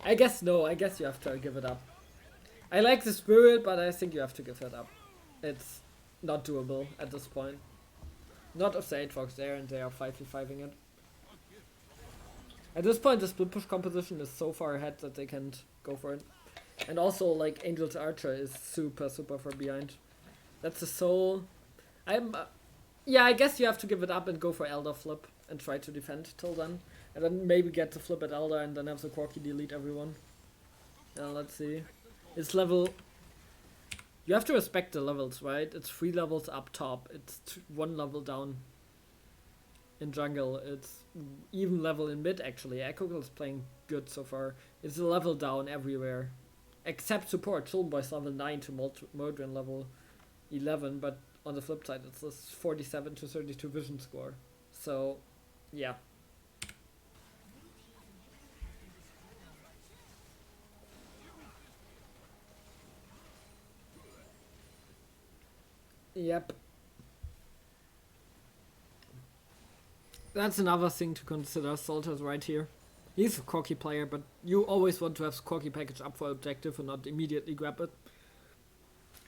I guess no, I guess you have to give it up. I like the spirit, but I think you have to give it up. It's not doable at this point. Not if the Aatrox there and they are 5v5ing it. At this point, the split push composition is so far ahead that they can't go for it. And also, like, Angel's Archer is super far behind. That's the soul. Yeah, I guess you have to give it up and go for Elder flip and try to defend till then. And then maybe get the flip at Elder and then have the Corki delete everyone. Let's see. It's level... You have to respect the levels, right? It's 3 levels up top. It's 1 level down in jungle. It's even level in mid, actually. Echo is playing good so far. It's a level down everywhere. Except support. Childenboy's level 9 to Modron level 11. But on the flip side, it's this 47 to 32 vision score. So, yeah. Yep. That's another thing to consider. Salter's right here. He's a Corki player, but you always want to have Corki package up for objective and not immediately grab it.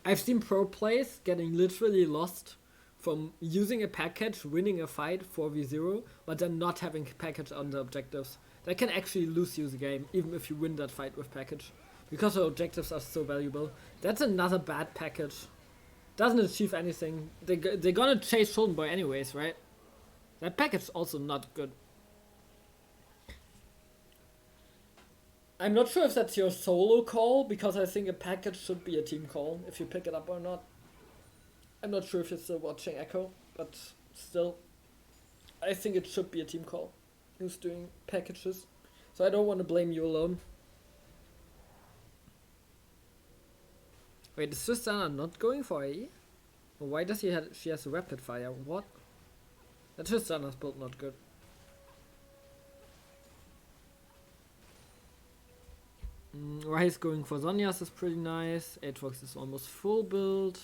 I've seen pro plays getting literally lost from using a package, winning a fight 4v0, but then not having package on the objectives. That can actually lose you the game, even if you win that fight with package. Because the objectives are so valuable. That's another bad package. Doesn't achieve anything. They're gonna chase Childenboy anyways, right? That package is also not good. I'm not sure if that's your solo call, because I think a package should be a team call, if you pick it up or not. I'm not sure if you're still watching Echo, but still, I think it should be a team call who's doing packages. So I don't want to blame you alone. Wait, is Tristana not going for AE? Why does she has a rapid fire? What? That Tristana's build not good. Ryze going for Zhonya's is pretty nice. Aatrox is almost full build.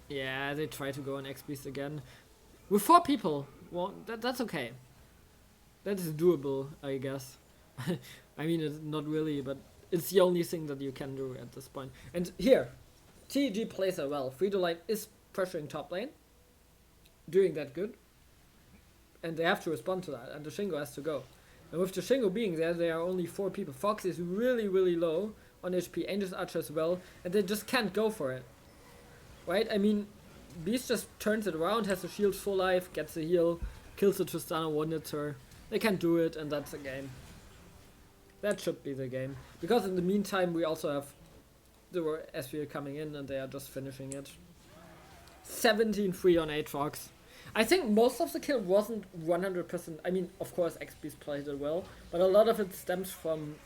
Yeah, they try to go on X-Beast again. With 4 people, well, that's okay. That is doable, I guess. I mean, it's not really, but it's the only thing that you can do at this point. And here, TEG plays it well. Frito-Lite is pressuring top lane. Doing that good. And they have to respond to that, and the Shingo has to go. And with the Shingo being there are only 4 people. Fox is really low on HP, Angel's Archer as well, and they just can't go for it. Right? I mean, Beast just turns it around, has the shield full life, gets the heal, kills the Tristana, one-hits her. They can do it, and that's the game. That should be the game. Because in the meantime, we also have the SVL coming in, and they are just finishing it. 17-3 on Aatrox. I think most of the kill wasn't 100%. I mean, of course, XP's played it well, but a lot of it stems from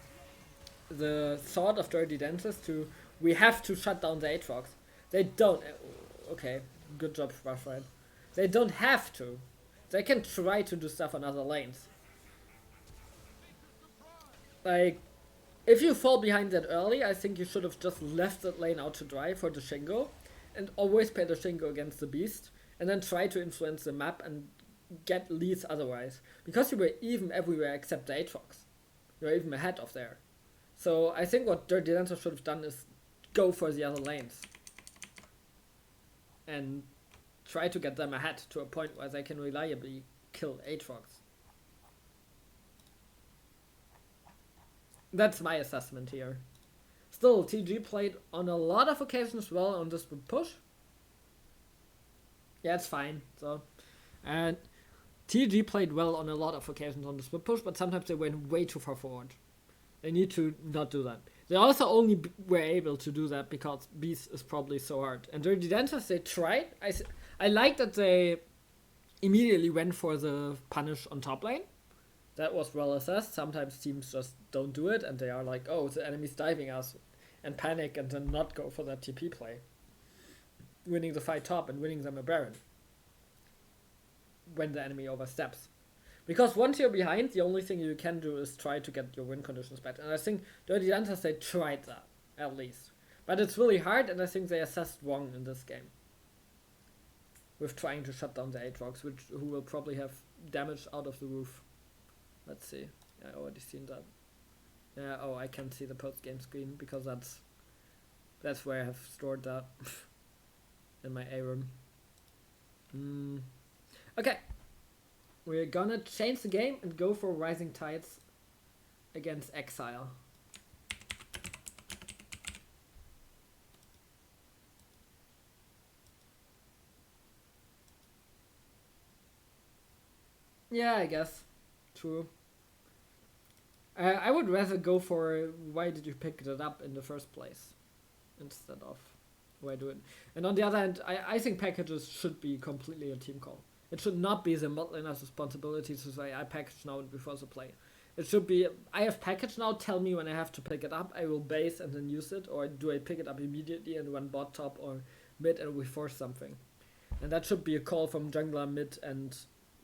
the thought of Dirty Dentist to, we have to shut down the Aatrox. They don't. Okay, good job, Rushfight. They don't have to. They can try to do stuff on other lanes. Like, if you fall behind that early, I think you should have just left that lane out to dry for the Shingo, and always play the Shingo against the Beast, and then try to influence the map and get leads otherwise. Because you were even everywhere except the Aatrox. You were even ahead of there. So I think what Dirty Dancer should have done is go for the other lanes. And try to get them ahead to a point where they can reliably kill Aatrox. That's my assessment here. Still, TG played on a lot of occasions well on this push. Yeah, it's fine. So, and TG played well on a lot of occasions on this push, but sometimes they went way too far forward. They need to not do that. They also only were able to do that because Beast is probably so hard. And Dirty Dentist, they tried. I like that they immediately went for the punish on top lane. That was well assessed. Sometimes teams just don't do it and they are like, oh, the enemy's diving us, and panic and then not go for that TP play. Winning the fight top and winning them a Baron. When the enemy oversteps. Because once you're behind, the only thing you can do is try to get your win conditions back. And I think Dirty Dancers, they tried that, at least. But it's really hard, and I think they assessed wrong in this game. With trying to shut down the Aatrox, who will probably have damage out of the roof. Let's see. I already seen that. Yeah, oh, I can't see the post-game screen, because that's That's where I have stored that in my A room. Okay, we're gonna change the game and go for Rising Tides against Exile. Yeah, I guess. True. I would rather go for why did you pick it up in the first place instead of why do it. And on the other hand, I think packages should be completely a team call. It should not be the mod laner's responsibility to say I package now before the play. It should be I have package now, tell me when I have to pick it up, I will base and then use it, or do I pick it up immediately and run bot top or mid and we force something. And that should be a call from jungler, mid and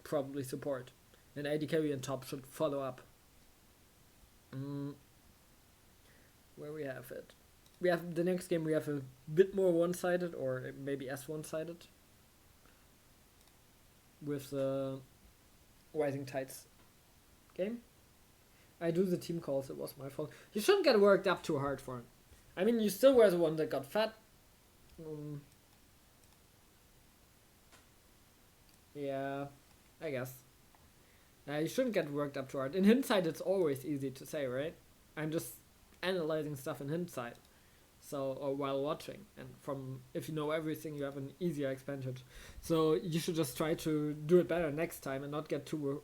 probably support. And AD carry and top should follow up. Where we have it. We have the next game we have a bit more one-sided or maybe as one-sided. With the Rising Tides game. I do the team calls, it was my fault. You shouldn't get worked up too hard for it. I mean, you still were the one that got fat. Yeah, I guess. You shouldn't get worked up too hard. In hindsight, it's always easy to say, right? I'm just analyzing stuff in hindsight. So, or while watching. And from, if you know everything, you have an easier advantage. So, you should just try to do it better next time and not get too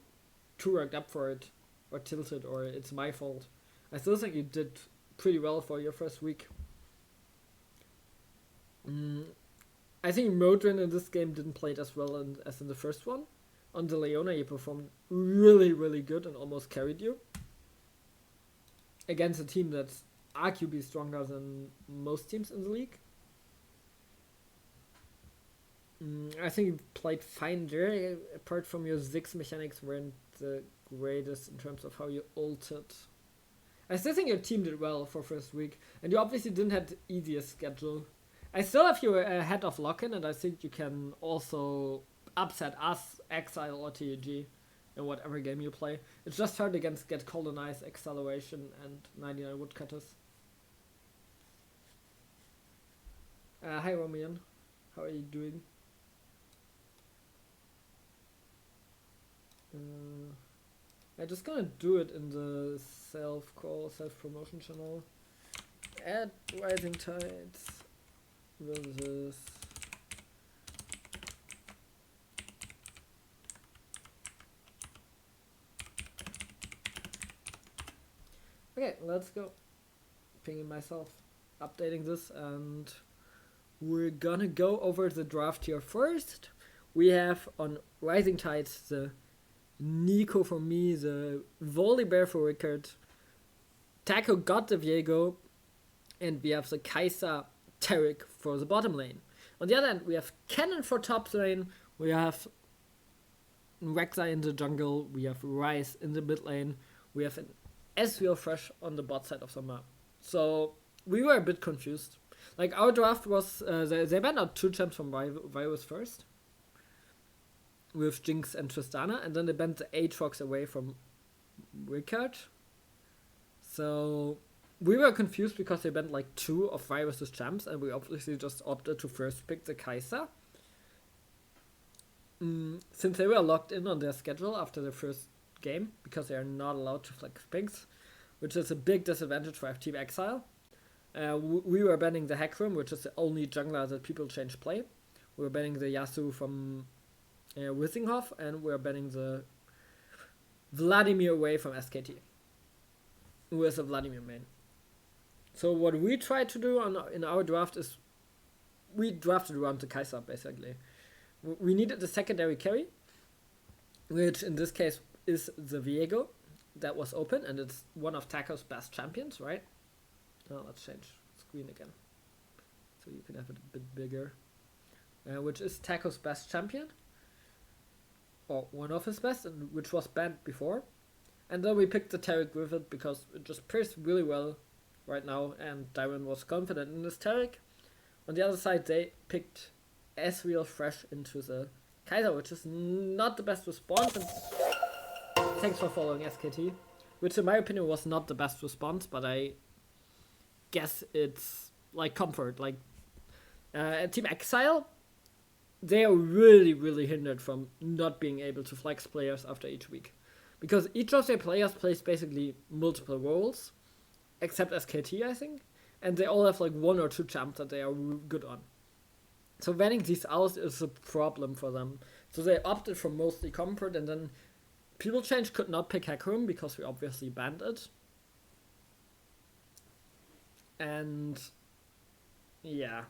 worked up for it. Or tilted, or it's my fault. I still think you did pretty well for your first week. I think Modrin in this game didn't play it as well as in the first one. On the Leona, he performed really, really good and almost carried you. Against a team that's arguably stronger than most teams in the league. I think you played fine there, apart from your Ziggs mechanics weren't the greatest in terms of how you ulted. I still think your team did well for first week, and you obviously didn't have the easiest schedule. I still have you ahead of Lock-in, and I think you can also upset us, Exile or TEG, in whatever game you play. It's just hard against Get Colonized, Acceleration, and 99 Woodcutters. Hi Romian, how are you doing? I'm just gonna do it in the self-promotion channel. Add Rising Tides versus okay, let's go. Pinging myself, updating this, and we're gonna go over the draft here first. We have on Rising Tides the Nico for me, the Volibear for Rickard, Taco got the Viego, and we have the Kai'Sa Taric for the bottom lane. On the other hand, we have Cannon for top lane, we have Rek'Sai in the jungle, we have Ryze in the mid lane, we have an Ezreal Fresh on the bot side of the map. So we were a bit confused. Like our draft was, they banned out 2 champs from Virus first. With Jinx and Tristana, and then they banned the Aatrox away from Rickard. So we were confused because they banned like 2 of Virus's champs, and we obviously just opted to first pick the Kai'Sa. Since they were locked in on their schedule after the first game, because they are not allowed to flex picks, which is a big disadvantage for Team Exile. We were banning the Hecarim, which is the only jungler that people change play. We were banning the Yasuo from Wissinghoff, and we're banning the Vladimir away from SKT, who is a Vladimir main. So what we tried to do in our draft is we drafted around the Kai'Sa basically. We needed the secondary carry, which in this case is the Viego that was open, and it's one of Taco's best champions, right? Now let's change screen again so you can have it a bit bigger, which is Taco's best champion. Or one of his best, and which was banned before. And then we picked the Taric with it because it just pairs really well right now, and Dyron was confident in this Taric. On the other side, they picked Ezreal Fresh into the Kai'Sa, which is not the best response. And thanks for following SKT, which in my opinion was not the best response, but I guess it's like comfort. Like Team Exile, they are really, really hindered from not being able to flex players after each week. Because each of their players plays basically multiple roles, except SKT, I think. And they all have like one or two champs that they are good on. So banning these out is a problem for them. So they opted for mostly comfort, and then People Change could not pick Hecarim because we obviously banned it. And yeah.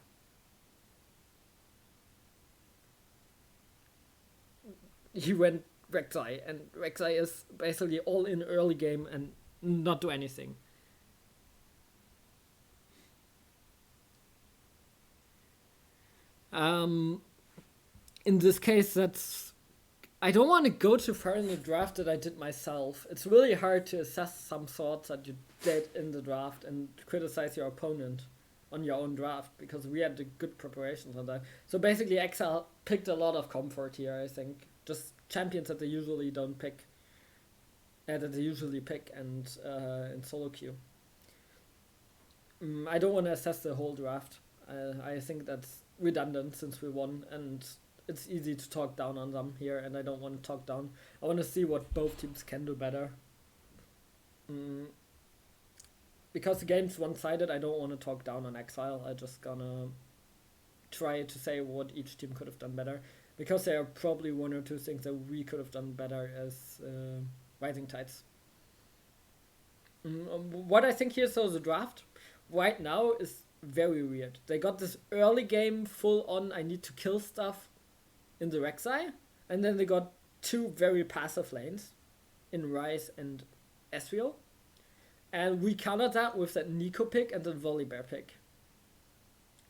He went Rek'Sai, and Rek'Sai is basically all in early game and not do anything. In this case, I don't want to go too far in the draft that I did myself. It's really hard to assess some thoughts that you did in the draft and criticize your opponent on your own draft, because we had the good preparations on that. So basically, EXL picked a lot of comfort here, I think. Just champions that they usually don't pick. That they usually pick and in solo queue. I don't want to assess the whole draft. I think that's redundant since we won, and it's easy to talk down on them here, and I don't want to talk down. I want to see what both teams can do better. Because the game's one-sided, I don't want to talk down on Exile. I'm just gonna try to say what each team could have done better. Because there are probably one or two things that we could have done better as Rising Tides. What I think here, so the draft right now is very weird. They got this early game full on I need to kill stuff in the Rek'Sai, and then they got two very passive lanes in Ryze and Ezreal, and we countered that with that Nico pick and the Volibear pick,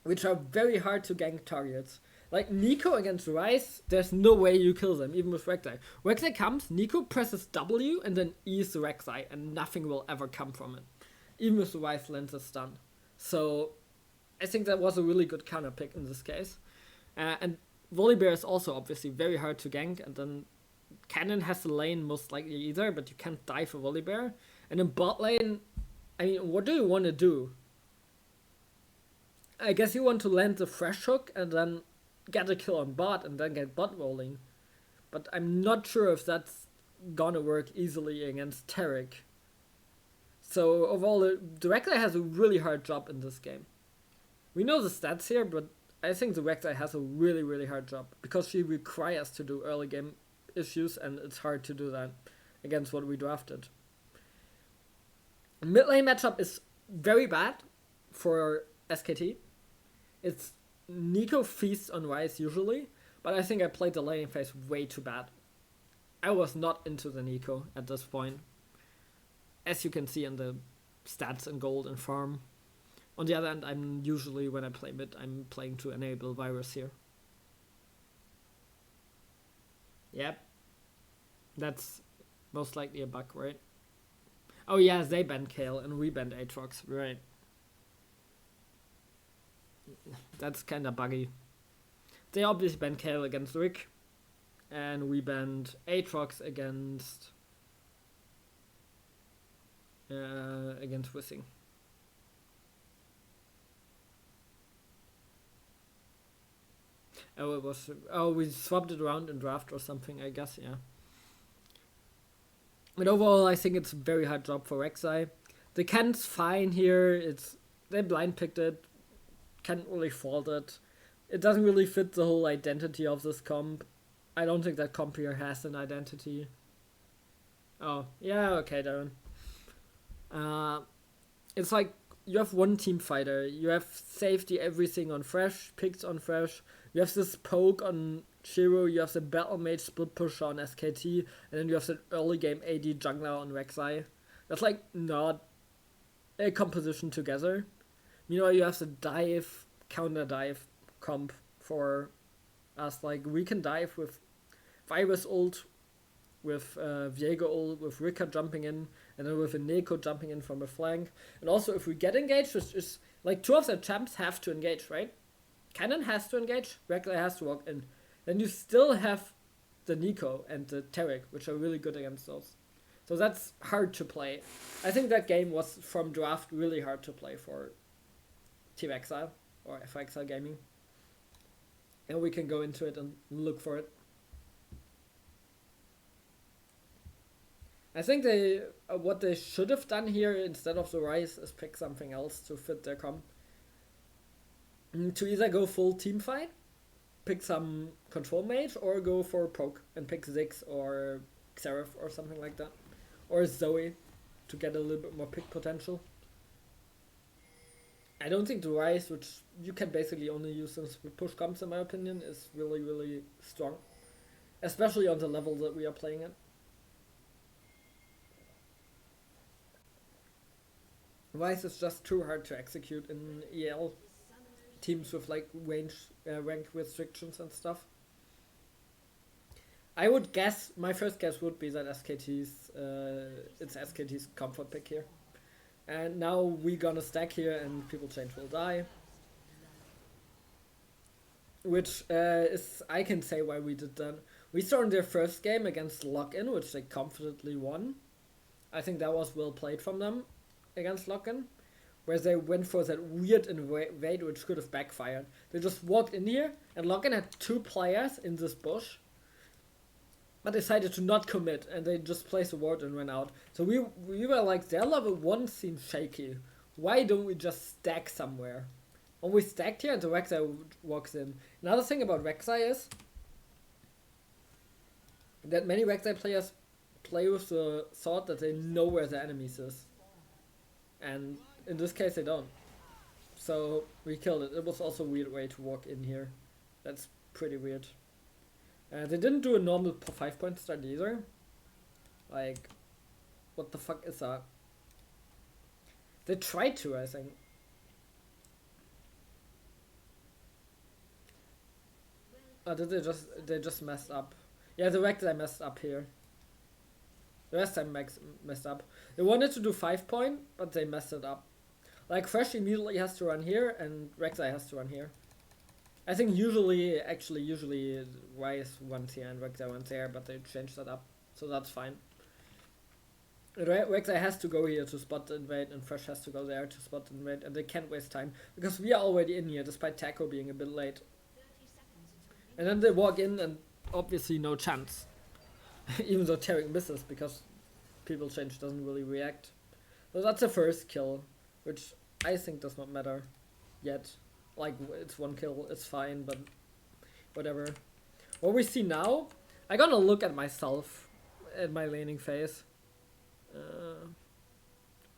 which are very hard to gank targets. Like Nico against Ryze, there's no way you kill them, even with Rek'Sai. Rek'Sai comes, Nico presses W and then E's the Rek'Sai, and nothing will ever come from it, even if the Ryze lands a stun. So I think that was a really good counter pick in this case. And Volibear is also obviously very hard to gank, and then Cannon has the lane most likely either, but you can't die for Volibear. And in bot lane, I mean, what do you want to do? I guess you want to land the fresh hook and then get a kill on bot and then get bot rolling. But I'm not sure if that's gonna work easily against Taric. So overall, the Rek'Sai has a really hard job in this game. We know the stats here, but I think the Rek'Sai has a really, really hard job because she requires to do early game issues, and it's hard to do that against what we drafted. Mid lane matchup is very bad for SKT. It's Nico feasts on Ryze usually, but I think I played the laning phase way too bad. I was not into the Nico at this point, as you can see in the stats and gold and farm. On the other hand, I'm usually, when I play mid, I'm playing to enable Virus here. Yep. That's most likely a bug, right? Oh yeah, they banned Kayle and we banned Aatrox, right. That's kinda buggy. They obviously banned Kayle against Rick, and we banned Aatrox against Wissing. We swapped it around in draft or something, I guess, yeah. But overall, I think it's a very hard job for Rek'Sai. The Kent's fine here. They blind picked it. Can't really fault it. It doesn't really fit the whole identity of this comp. I don't think that comp here has an identity. Oh, yeah, okay, Darren. It's like you have one team fighter. You have safety everything on Fresh, picks on Fresh. You have this poke on Shiro, you have the Battle Mage split pusher on SKT, and then you have the early game AD jungler on Rek'Sai. That's like not a composition together. You know, you have the dive, counter dive comp for us. Like, we can dive with Virus ult, with Viego ult, with Rika jumping in, and then with a Neko jumping in from a flank. And also, if we get engaged, which is like two of the champs have to engage, right? Cannon has to engage, Rek'Sai has to walk in. Then you still have the Nico and the Taric, which are really good against those. So that's hard to play. I think that game was, from draft, really hard to play for Team Exile or FXL Gaming. And we can go into it and look for it. I think they what they should have done here instead of the Rise is pick something else to fit their comp. To either go full team fight, pick some control mage, or go for poke and pick Ziggs or Xerath or something like that. Or Zoe to get a little bit more pick potential. I don't think the Rise, which you can basically only use since push comps in my opinion, is really, really strong. Especially on the level that we are playing at. Rise is just too hard to execute in EAL teams with like rank restrictions and stuff. I would guess, my first guess would be that it's SKT's comfort pick here. And now we're gonna stack here and people change will die. Which is, I can say why we did that. We saw in their first game against Lock-In, which they confidently won. I think that was well played from them against Lock-In. Where they went for that weird invade which could have backfired. They just walked in here and Lock-In had 2 players in this bush. But decided to not commit and they just placed a ward and went out. So we were like, their level 1 seems shaky. Why don't we just stack somewhere? And we stacked here and the Rek'Sai walks in. Another thing about Rek'Sai is that many Rek'Sai players play with the thought that they know where the enemies is. And in this case they don't. So we killed it. It was also a weird way to walk in here. That's pretty weird. They didn't do a normal 5-point start either. Like, what the fuck is that? They tried to, I think. Oh, did they just messed up? Yeah, the Rek'Sai messed up here. The rest time messed up. They wanted to do 5-point, but they messed it up. Like, Fresh immediately has to run here, and Rek'Sai has to run here. I think usually Rise runs here and Rek'Sai runs there, but they changed that up, so that's fine. Rek'Sai has to go here to spot the invade, and Fresh has to go there to spot the invade, and they can't waste time, because we are already in here, despite Taco being a bit late. And then they walk in, and obviously no chance. Even though Tarek misses, because people change doesn't really react. So that's the first kill, which I think does not matter yet. Like, it's 1 kill, it's fine, but whatever. What we see now, I gotta look at myself, at my laning phase.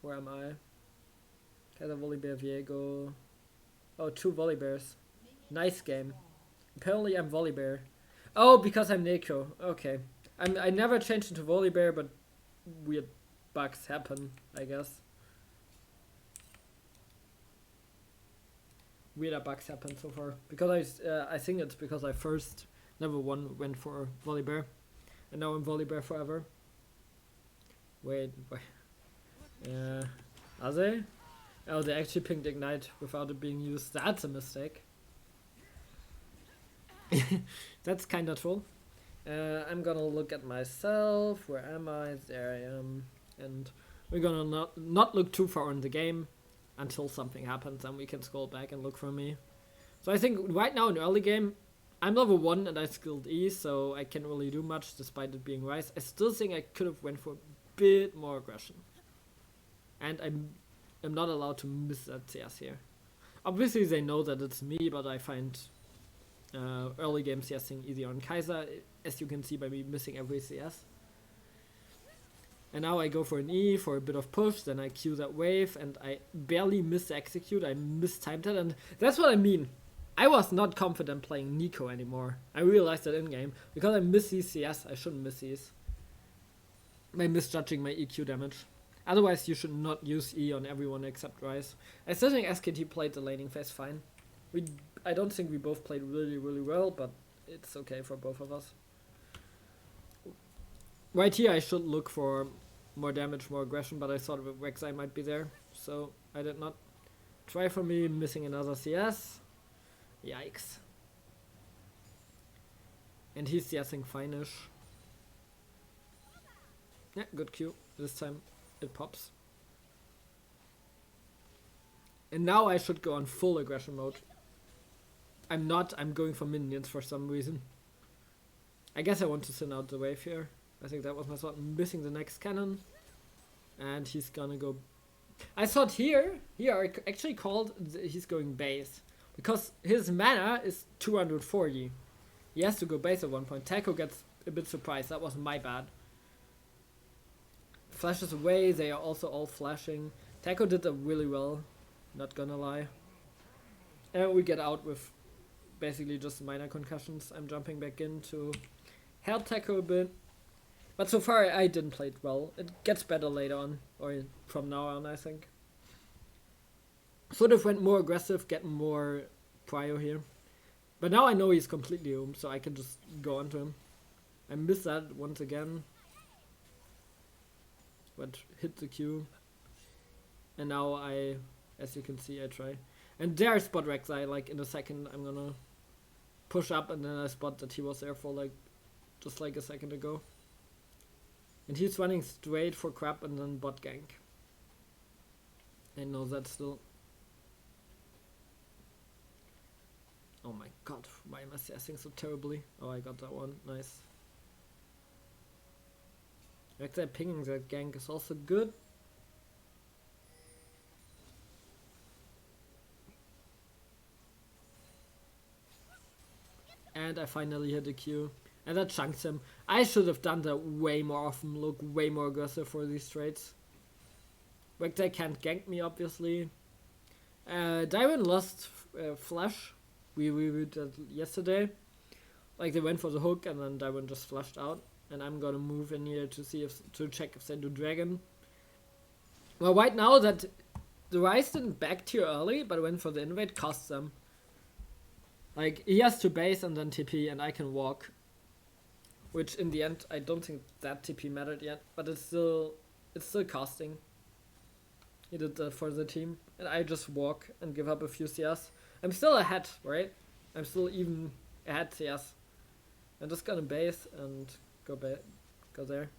Where am I? Kaiser Volibear, Viego. Oh, 2 Volibears. Nice game. Apparently I'm Volibear. Oh, because I'm Neko. Okay. I never changed into Volibear, but weird bugs happen, I guess. Weirder bugs happen so far. Because I think it's because I first level 1 went for Volibear. And now I'm Volibear forever. Wait. Are they? Oh, they actually pinged Ignite without it being used. That's a mistake. That's kinda troll. I'm gonna look at myself. Where am I? There I am. And we're gonna not look too far in the game until something happens, and we can scroll back and look for me. So I think right now in early game, I'm level 1 and I skilled E, so I can't really do much despite it being Rise. I still think I could have went for a bit more aggression. And I'm not allowed to miss that CS here. Obviously they know that it's me, but I find early game CSing easier on Kaiser, as you can see by me missing every CS. And now I go for an E for a bit of push, then I Q that wave, and I barely miss execute, I mistimed it, and that's what I mean. I was not confident playing Nico anymore. I realized that in-game. Because I miss these CS, I shouldn't miss these. By misjudging my EQ damage. Otherwise, you should not use E on everyone except Rise. I still think SKT played the laning phase fine. I don't think we both played really, really well, but it's okay for both of us. Right here, I should look for more damage, more aggression, but I thought Rek'Sai might be there, so I did not. Try for me, missing another CS. Yikes. And he's CSing fine-ish. Yeah, good Q. This time it pops. And now I should go on full aggression mode. I'm not, I'm going for minions for some reason. I guess I want to send out the wave here. I think that was my thought. I'm missing the next cannon. And he's gonna go... I thought here I actually called he's going base. Because his mana is 240. He has to go base at one point. Taco gets a bit surprised. That was my bad. Flashes away. They are also all flashing. Taco did that really well. Not gonna lie. And we get out with basically just minor concussions. I'm jumping back in to help Taco a bit. But so far I didn't play it well. It gets better later on. Or from now on, I think. Should have went more aggressive, get more prio here. But now I know he's completely home, so I can just go onto him. I missed that once again. But hit the Q. And now I, as you can see, I try. And there I spot Rek'Sai, like in a second I'm gonna push up and then I spot that he was there for like, just like a second ago. And he's running straight for crap and then bot gank. I know that still. Oh my god, why am I CSing so terribly? Oh, I got that one, nice. Rek'Sai pinging that gank is also good. And I finally hit a Q. And that chunks him. I should have done that way more often, look way more aggressive for these trades. Rek'Sai can't gank me, obviously. Dairon lost flash. We reviewed that yesterday. Like they went for the hook and then Dairon just flashed out. And I'm gonna move in here to see if to check if they do dragon. Well, right now that the Ryze didn't back tier early, but went for the invade, costs them. Like he has to base and then TP, and I can walk. Which in the end I don't think that TP mattered yet, but it's still costing. He did that for the team, and I just walk and give up a few CS. I'm still ahead, right? I'm still even ahead CS. I'm just gonna base and go there.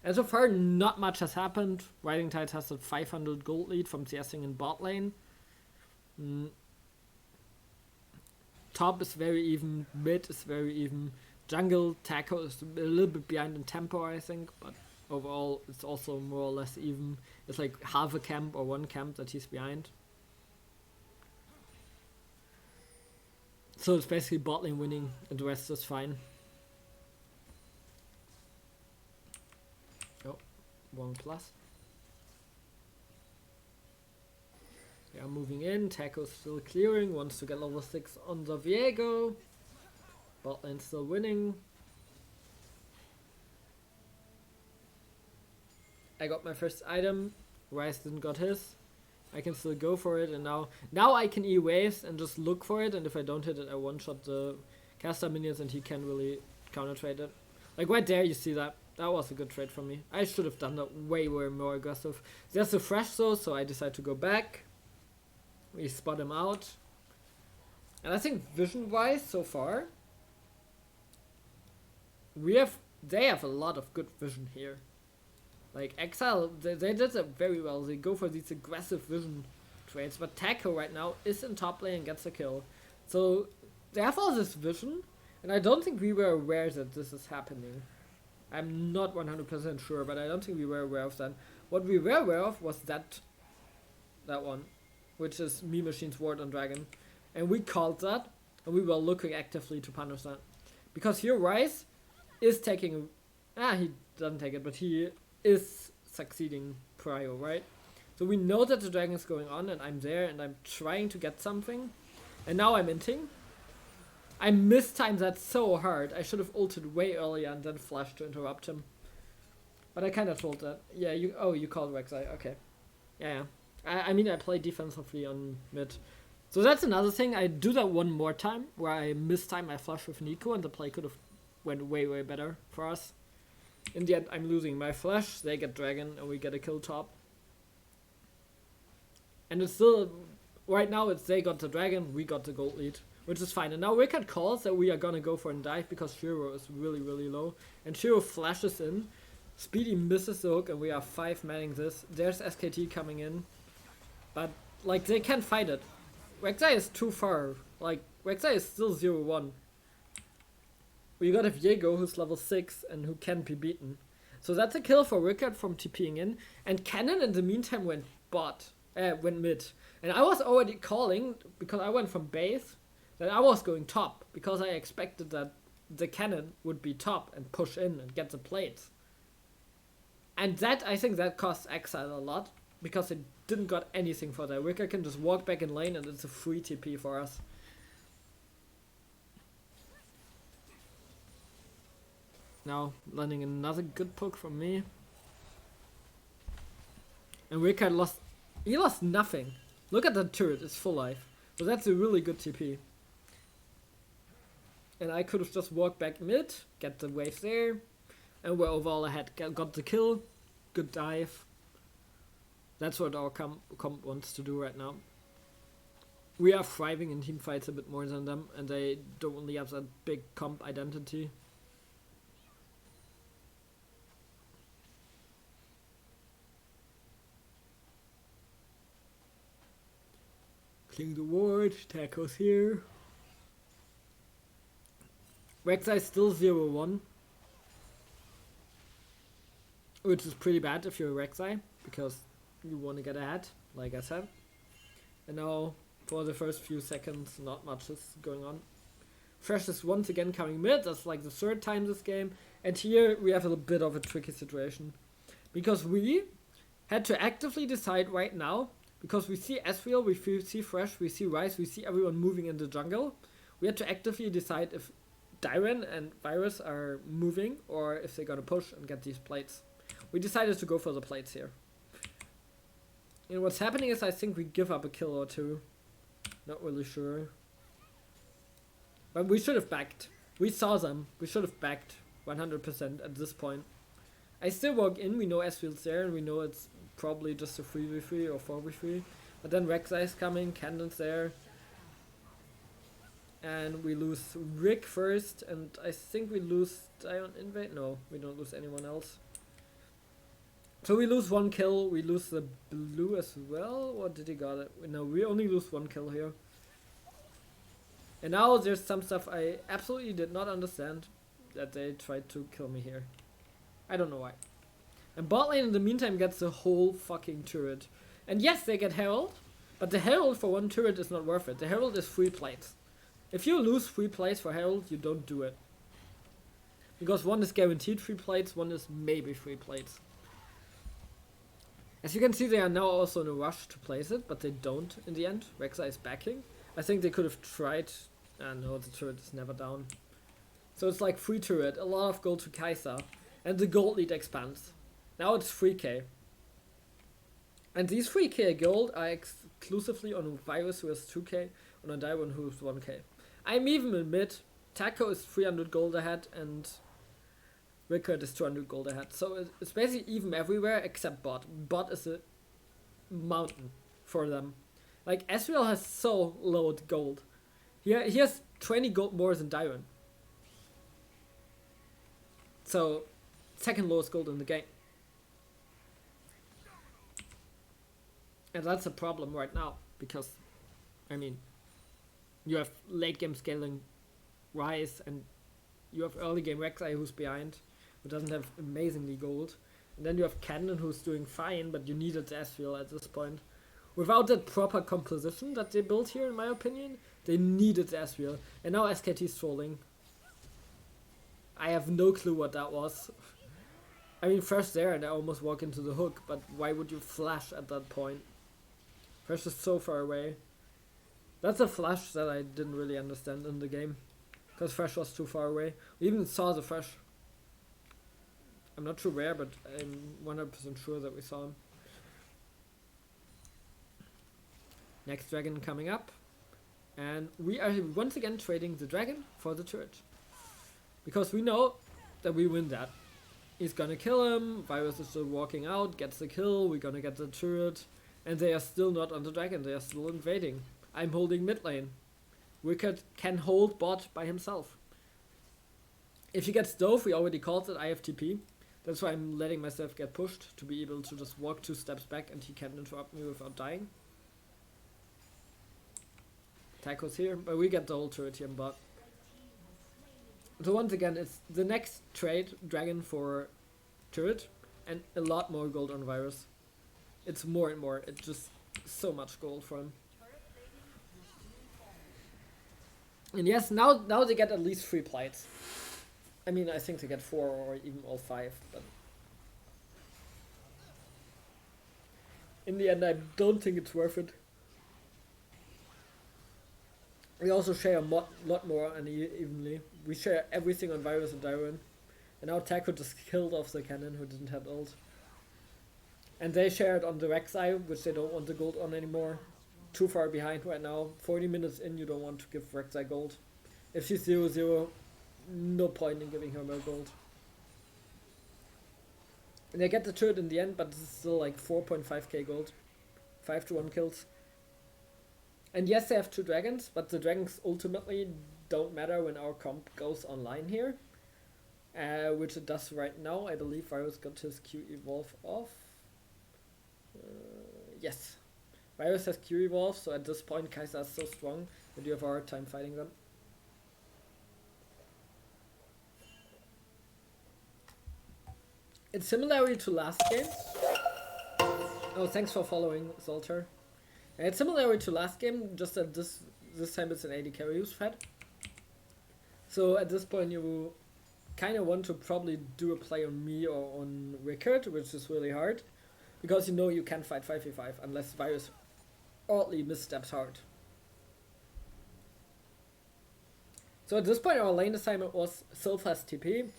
And so far, not much has happened. Riding Tides has a 500 gold lead from CSing in bot lane. Top is very even, mid is very even. Jungle, Taco is a little bit behind in tempo, I think, but overall it's also more or less even. It's like half a camp or one camp that he's behind. So it's basically bot lane winning and the rest is fine. Oh, 1+. They are moving in, Taco's still clearing, wants to get level 6 on the Viego. Bot lane still winning. I got my first item. Ryze didn't got his. I can still go for it, and now I can E waves and just look for it, and if I don't hit it, I one-shot the caster minions and he can really counter-trade it. Like right there, you see that. That was a good trade for me. I should have done that way more aggressive. There's a fresh though, so I decide to go back. We spot him out. And I think vision-wise so far, they have a lot of good vision here. Like EXL, they did that very well. They go for these aggressive vision trades, but Taco right now is in top lane and gets a kill. So they have all this vision, and I don't think we were aware that this is happening. I'm not 100% sure, but I don't think we were aware of that. What we were aware of was that one, which is Me Machine's Ward on Dragon. And we called that, and we were looking actively to punish that. Because here Ryze is taking... he doesn't take it, but he is succeeding prio, right? So we know that the dragon is going on, and I'm there, and I'm trying to get something. And now I'm inting. I mistimed that so hard. I should have ulted way earlier and then flashed to interrupt him. But I kind of told that. Yeah, you called Rek'Sai. Okay. Yeah. I mean, I play defensively on mid. So that's another thing. I do that one more time, where I mistime my flash with Nico, and the play could have went way better for us. In the end, I'm losing my flash. They get dragon, and we get a kill top. And it's still... Right now, it's they got the dragon, we got the gold lead. Which is fine. And now Wicked calls that we are gonna go for a dive because Shiro is really low. And Shiro flashes in. Speedy misses the hook and we are 5 manning this. There's SKT coming in. But like, they can't fight it. Rek'Sai is too far. Like, Rek'Sai is still 0-1. We got a Viego who's level 6 and who can be beaten. So that's a kill for Rickard from TPing in. And Cannon in the meantime went mid. And I was already calling, because I went from base, that I was going top. Because I expected that the Cannon would be top and push in and get the plates. And that, I think that costs Exile a lot. Because they didn't got anything for that. Rickard can just walk back in lane and it's a free TP for us. Now, landing another good poke from me. And Rickard lost nothing. Look at that turret, it's full life. So that's a really good TP. And I could have just walked back mid, get the wave there. And we're overall ahead. Got the kill. Good dive. That's what our comp wants to do right now. We are thriving in team fights a bit more than them. And they don't really have that big comp identity. Clearing the ward, Taco's here. Rek'Sai is still 0-1. Which is pretty bad if you're a Rek'Sai, because you want to get ahead, like I said. And now, for the first few seconds, not much is going on. Fresh is once again coming mid, that's like the third time this game. And here we have a bit of a tricky situation. Because we had to actively decide right now, because we see Ezreal, we see Fresh, we see Ryze, we see everyone moving in the jungle. We had to actively decide if Dyran and Virus are moving or if they're gonna push and get these plates. We decided to go for the plates here. And what's happening is I think we give up a kill or two. Not really sure. But we should have backed. We saw them. We should have backed 100% at this point. I still walk in, we know Ezreal's there and we know it's probably just a 3v3 or 4v3. But then Rek'Sai is coming, Cannon's there. And we lose Rick first, and I think we lose Dion Invade. No, we don't lose anyone else. So we lose one kill, we lose the blue as well. Or did he got it? No, we only lose one kill here. And now there's some stuff I absolutely did not understand. That they tried to kill me here. I don't know why. And bot lane in the meantime gets the whole fucking turret. And yes, they get Herald, but the Herald for one turret is not worth it. The Herald is 3 plates. If you lose 3 plates for Herald, you don't do it. Because one is guaranteed 3 plates, one is maybe 3 plates. As you can see, they are now also in a rush to place it, but they don't in the end. Rek'Sai is backing. I think they could have tried. No, the turret is never down. So it's like free turret, a lot of gold to Kai'Sa, and the gold lead expands. Now it's 3k. And these 3k gold are exclusively on a Virus who has 2k, and on Dyron who has 1k. I'm even in mid. Taco is 300 gold ahead, and Rickard is 200 gold ahead. So it's basically even everywhere except bot. Bot is a mountain for them. Like, Ezreal has so low gold. He has 20 gold more than Dyron. So, second lowest gold in the game. And that's a problem right now, because, I mean, you have late game scaling Ryze, and you have early game Rek'Sai who's behind, who doesn't have amazingly gold. And then you have Cannon who's doing fine, but you needed Ezreal at this point. Without that proper composition that they built here, in my opinion, they needed Ezreal. And now SKT's trolling. I have no clue what that was. I mean, first there and I almost walk into the hook, but why would you flash at that point? Fresh is so far away. That's a flash that I didn't really understand in the game. Because Fresh was too far away. We even saw the Fresh. I'm not sure where, but I'm 100% sure that we saw him. Next dragon coming up. And we are once again trading the dragon for the turret. Because we know that we win that. He's gonna kill him, Virus is still walking out, gets the kill, we're gonna get the turret. And they are still not on the dragon, they are still invading. I'm holding mid lane. Wicked can hold bot by himself. If he gets dove, we already called it IFTP. That's why I'm letting myself get pushed to be able to just walk 2 steps back and he can't interrupt me without dying. tacos here, but we get the whole turret here in bot. So once again, it's the next trade, dragon for turret, and a lot more gold on Virus. It's more and more, it's just so much gold for him. And yes, now they get at least 3 plates. I mean, I think they get 4 or even all 5, but in the end I don't think it's worth it. We also share a lot more unevenly. We share everything on Virus and Dyron. And now Taco just killed off the cannon who didn't have ult. And they share it on the Rek'Sai, which they don't want the gold on anymore. Too far behind right now. 40 minutes in, you don't want to give Rek'Sai gold. If she's 0-0, no point in giving her more gold. And they get the turret in the end, but this is still like 4.5k gold. 5-1 kills. And yes, they have 2 dragons, but the dragons ultimately don't matter when our comp goes online here. Which it does right now. I believe Virus got his Q evolve off. Yes. Virus has Q evolve, so at this point Kai'Sa is so strong that you have a hard time fighting them. It's similarly to last game. Oh, thanks for following, Zoltar. It's similar to last game, just that this time it's an AD carry who's fed. So at this point you kind of want to probably do a play on me or on Rickard, which is really hard. Because you know you can't fight 5v5 unless Virus oddly missteps hard. So at this point our lane assignment was Sylph has TP.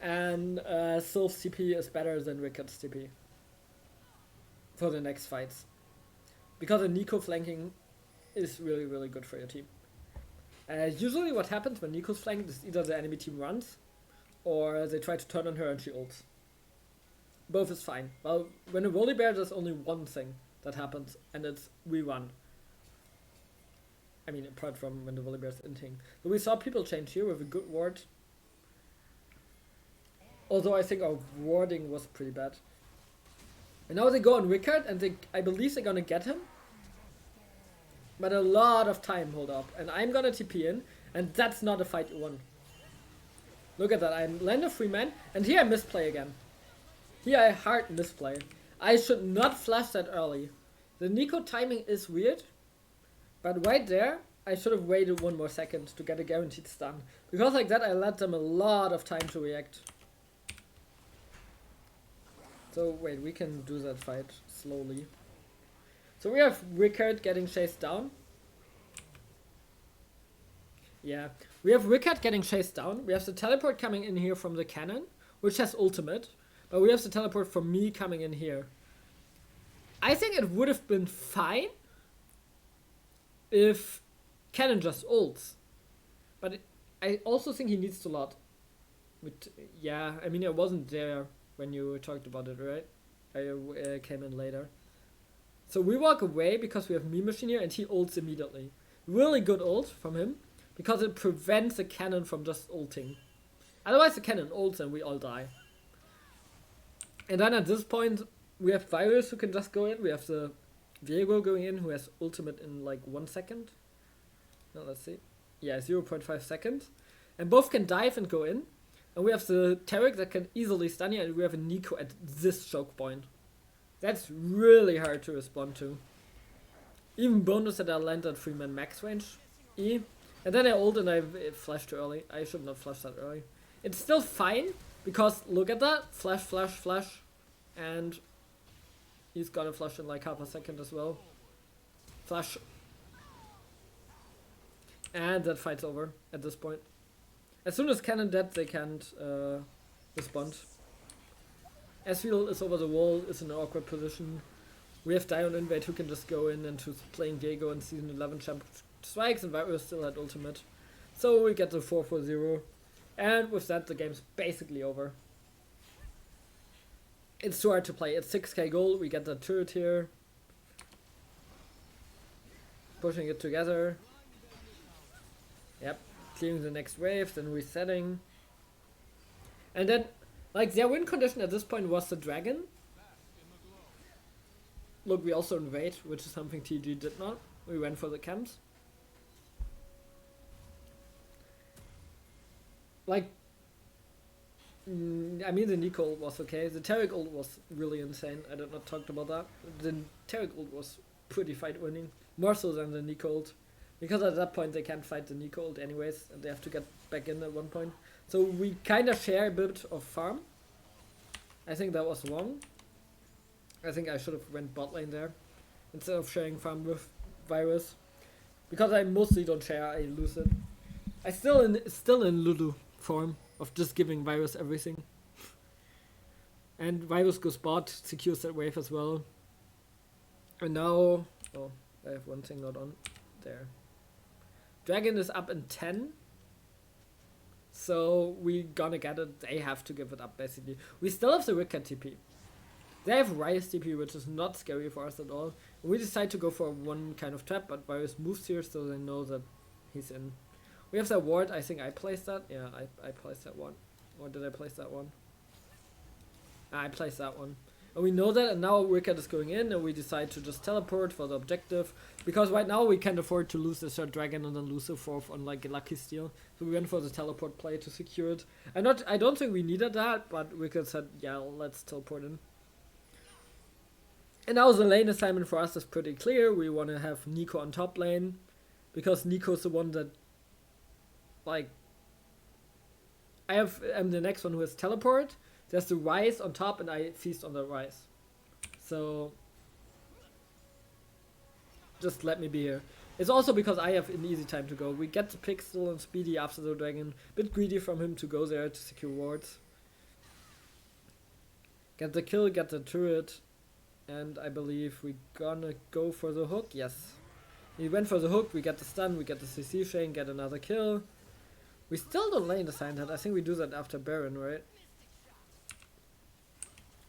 And Sylph's TP is better than Rickard's TP. For the next fights. Because a Nico flanking is really, really good for your team. Usually what happens when Nico's flanked is either the enemy team runs, or they try to turn on her and she ults. Both is fine. Well, when a Volibear there's only one thing that happens, and it's we run. I mean, apart from when the Volibear's inting. But we saw people change here with a good ward. Although I think our warding was pretty bad. And now they go on Rickard, and I believe they're gonna get him. But a lot of time hold up. And I'm gonna TP in, and that's not a fight you won. Look at that, I land a free man, and here I misplay again. Here I hard misplay. I should not flash that early. The Nico timing is weird, but right there, I should have waited 1 more second to get a guaranteed stun. Because like that, I let them a lot of time to react. So wait, we can do that fight slowly. So we have Rickard getting chased down. Yeah, we have Rickard getting chased down. We have the teleport coming in here from the cannon, which has ultimate. But we have the teleport from me coming in here. I think it would have been fine if cannon just ults. But I also think he needs to lot. But yeah, I mean I wasn't there when you talked about it, right? I came in later. So we walk away because we have Meme Machine here and he ults immediately. Really good ult from him because it prevents the cannon from just ulting. Otherwise the cannon ults and we all die. And then at this point we have Virus who can just go in. We have the Viego going in who has ultimate in like 1 second. No, let's see. Yeah, 0.5 seconds. And both can dive and go in. And we have the Tarek that can easily stun you, and we have a Nico at this choke point. That's really hard to respond to. Even bonus that I land at 3-man max range. E. And then I ult and I flashed too early. I should not flash that early. It's still fine, because look at that. Flash, flash, flash. And he's gonna flash in like half a second as well. Flash. And that fight's over at this point. As soon as cannon dead, they can't respond. Ezreal is over the wall, is in an awkward position. We have Dion Invade who can just go in and who's playing Diego in Season 11 Champ Strikes, and Virus still had ultimate. So we get the 4-4-0. And with that, the game's basically over. It's too hard to play. It's 6k gold, we get the turret here. Pushing it together. Yep. Clearing the next wave, then resetting. And then, like, their win condition at this point was the dragon. Look, we also invade, which is something TG did not. We went for the camps. like, I mean, the Nico ult was okay. The Taric ult was really insane. I did not talk about that. The Taric ult was pretty fight winning, more so than the Nico ult, because at that point they can't fight the Nico ult anyways, and they have to get back in at one point. So we kind of share a bit of farm. I think that was wrong. I think I should have went bot lane there instead of sharing farm with Virus, because I mostly don't share. I lose it. I still in Lulu form of just giving Virus everything. And Virus goes bot, secures that wave as well. And now, oh, I have one thing not on there. Dragon is up in 10. So we gonna get it. They have to give it up basically. We still have the Wicked TP. They have Rise TP, which is not scary for us at all. We decide to go for one kind of trap, but Virus moves here, so they know that he's in. We have that ward. I think I placed that. Yeah, I placed that one. Or did I place that one? I placed that one. And we know that, and now Wicked is going in, and we decide to just teleport for the objective. Because right now we can't afford to lose the third dragon and then lose the fourth on like a lucky steal. So we went for the teleport play to secure it. I don't think we needed that, but Wicked said, yeah, let's teleport in. And now the lane assignment for us is pretty clear. We want to have Nico on top lane, because Nico's the one that, like, I'm the next one who has teleport. There's the Rise on top, and I feast on the Rise. So just let me be here. It's also because I have an easy time to go. We get the pick still on Speedy after the dragon. Bit greedy from him to go there to secure wards. Get the kill, get the turret. And I believe we gonna go for the hook. Yes. We went for the hook, we get the stun, we get the CC chain, get another kill. We still don't lane assign that. I think we do that after Baron, right?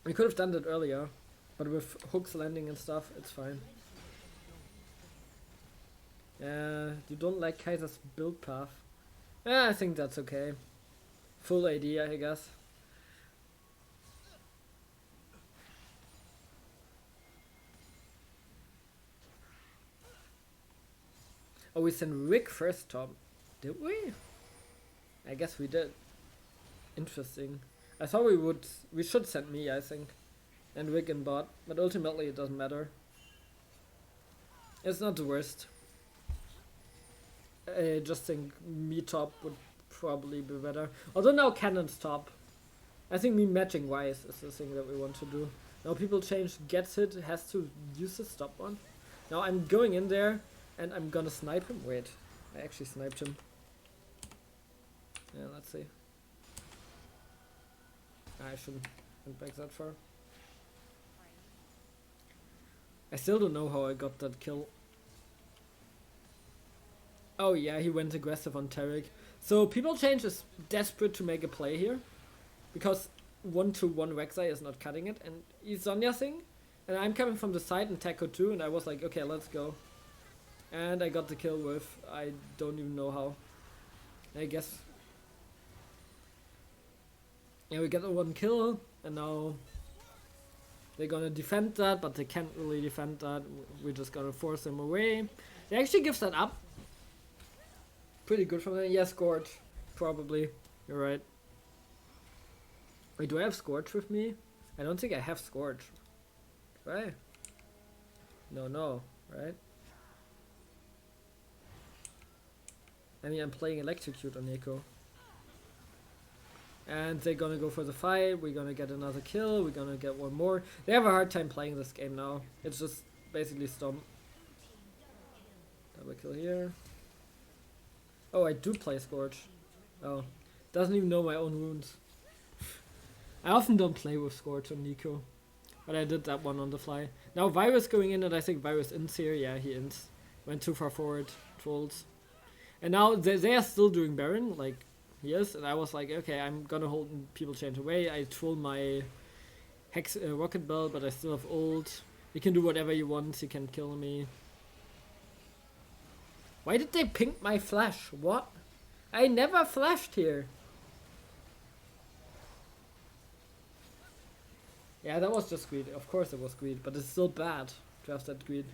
We could have done that earlier, but with hooks landing and stuff, it's fine. You don't like Kaiser's build path. I think that's okay. Full AD, I guess. Oh, we sent Rick first, Tom. Did we? I guess we did. Interesting. I thought we should send me, I think. And Rick and bot. But ultimately it doesn't matter. It's not the worst. I just think me top would probably be better. Although now Cannon's top. I think me matching Wise is the thing that we want to do. Now people change, gets hit, has to use the stop one. Now I'm going in there and I'm gonna snipe him. Wait, I actually sniped him. Yeah, let's see. I shouldn't went back that far. I still don't know how I got that kill. Oh yeah, he went aggressive on Taric. So people change is desperate to make a play here. Because 1-to-1 Rek'Sai is not cutting it. And he's Sonya thing. And I'm coming from the side and Taco too. And I was like, okay, let's go. And I got the kill with, I don't even know how. I guess. Yeah, we get the one kill. And now they're gonna defend that. But they can't really defend that. We're just gonna force them away. They actually gives that up. Pretty good from them. Yeah, Scorch. Probably. You're right. Wait, do I have Scorch with me? I don't think I have Scorch. Right? No, right? I mean, I'm playing Electrocute on Nico. And they're gonna go for the fight. We're gonna get another kill. We're gonna get one more. They have a hard time playing this game now. It's just basically Stomp. Double kill here. Oh, I do play Scorch. Oh, doesn't even know my own wounds. I often don't play with Scorch on Nico. But I did that one on the fly. Now Virus going in, and I think Virus ins here. Yeah, he ins. Went too far forward. Trolls. And now they are still doing Baron, like, yes. And I was like, okay, I'm gonna hold people change away. I troll my Hex Rocket Bell, but I still have ult. You can do whatever you want. You can kill me. Why did they pink my flash? What? I never flashed here. Yeah, that was just greed. Of course it was greed, but it's still bad to have that greed.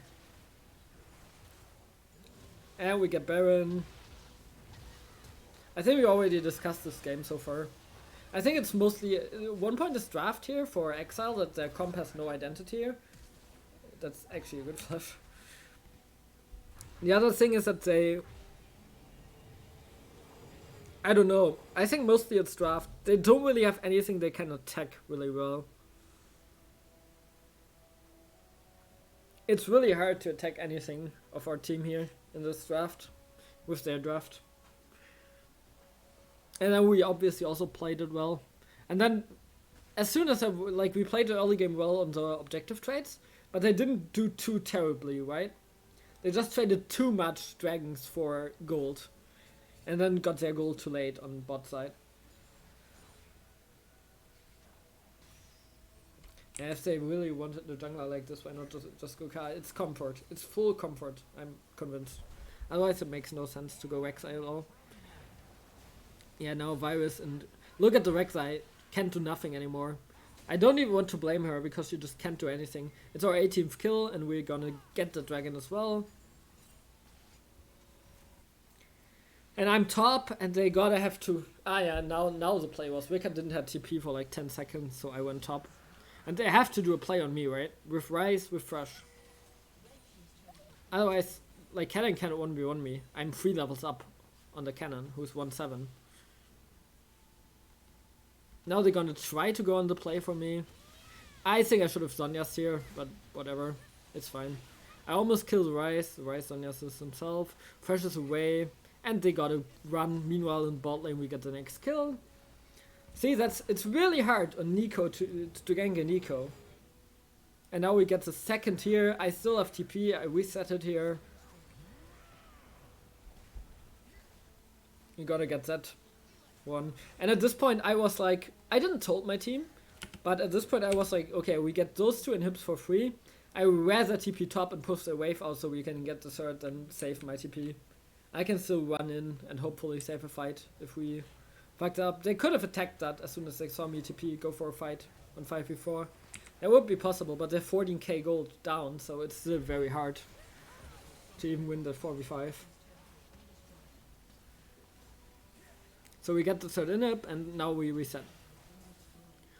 And we get Baron. I think we already discussed this game so far. I think it's mostly 1 point is draft here for EXL, that their comp has no identity here. That's actually a good flush. The other thing is that they, I don't know, I think mostly it's draft. They don't really have anything they can attack really well. It's really hard to attack anything of our team here in this draft, with their draft. And then we obviously also played it well. And then, as soon as we played the early game well on the objective trades, but they didn't do too terribly, right? They just traded too much dragons for gold, and then got their gold too late on bot side. And if they really wanted the jungler like this, why not just go Kai? It's comfort. It's full comfort, I'm convinced. Otherwise it makes no sense to go Rek'Sai at all. Yeah, now Virus, and look at the Rek'Sai, can't do nothing anymore. I don't even want to blame her, because she just can't do anything. It's our 18th kill, and we're gonna get the dragon as well. And I'm top, and they gotta have to... Ah yeah, now the play was... Wicked didn't have TP for like 10 seconds, so I went top. And they have to do a play on me, right? With Ryze, with Thrush. Otherwise, like, Cannon can't 1v1 me. I'm 3 levels up on the Cannon, who's 1-7. Now they're gonna try to go on the play for me. I think I should have Zhonya's here, but whatever. It's fine. I almost killed Ryze. Ryze Zhonya's himself. Thrush is away. And they gotta run. Meanwhile in bot lane we get the next kill. See, it's really hard on Nico to gank a Nico. And now we get the second here. I still have TP. I reset it here. You gotta get that one. And at this point I was like, I didn't told my team, but at this point I was like, okay, we get those 2 inhibs for free. I would rather TP top and push the wave out so we can get the third and save my TP. I can still run in and hopefully save a fight if we fucked up. They could have attacked that as soon as they saw me TP go for a fight on 5v4. That would be possible, but they're 14k gold down, so it's still very hard to even win the 4v5. So we get the third inhib, and now we reset.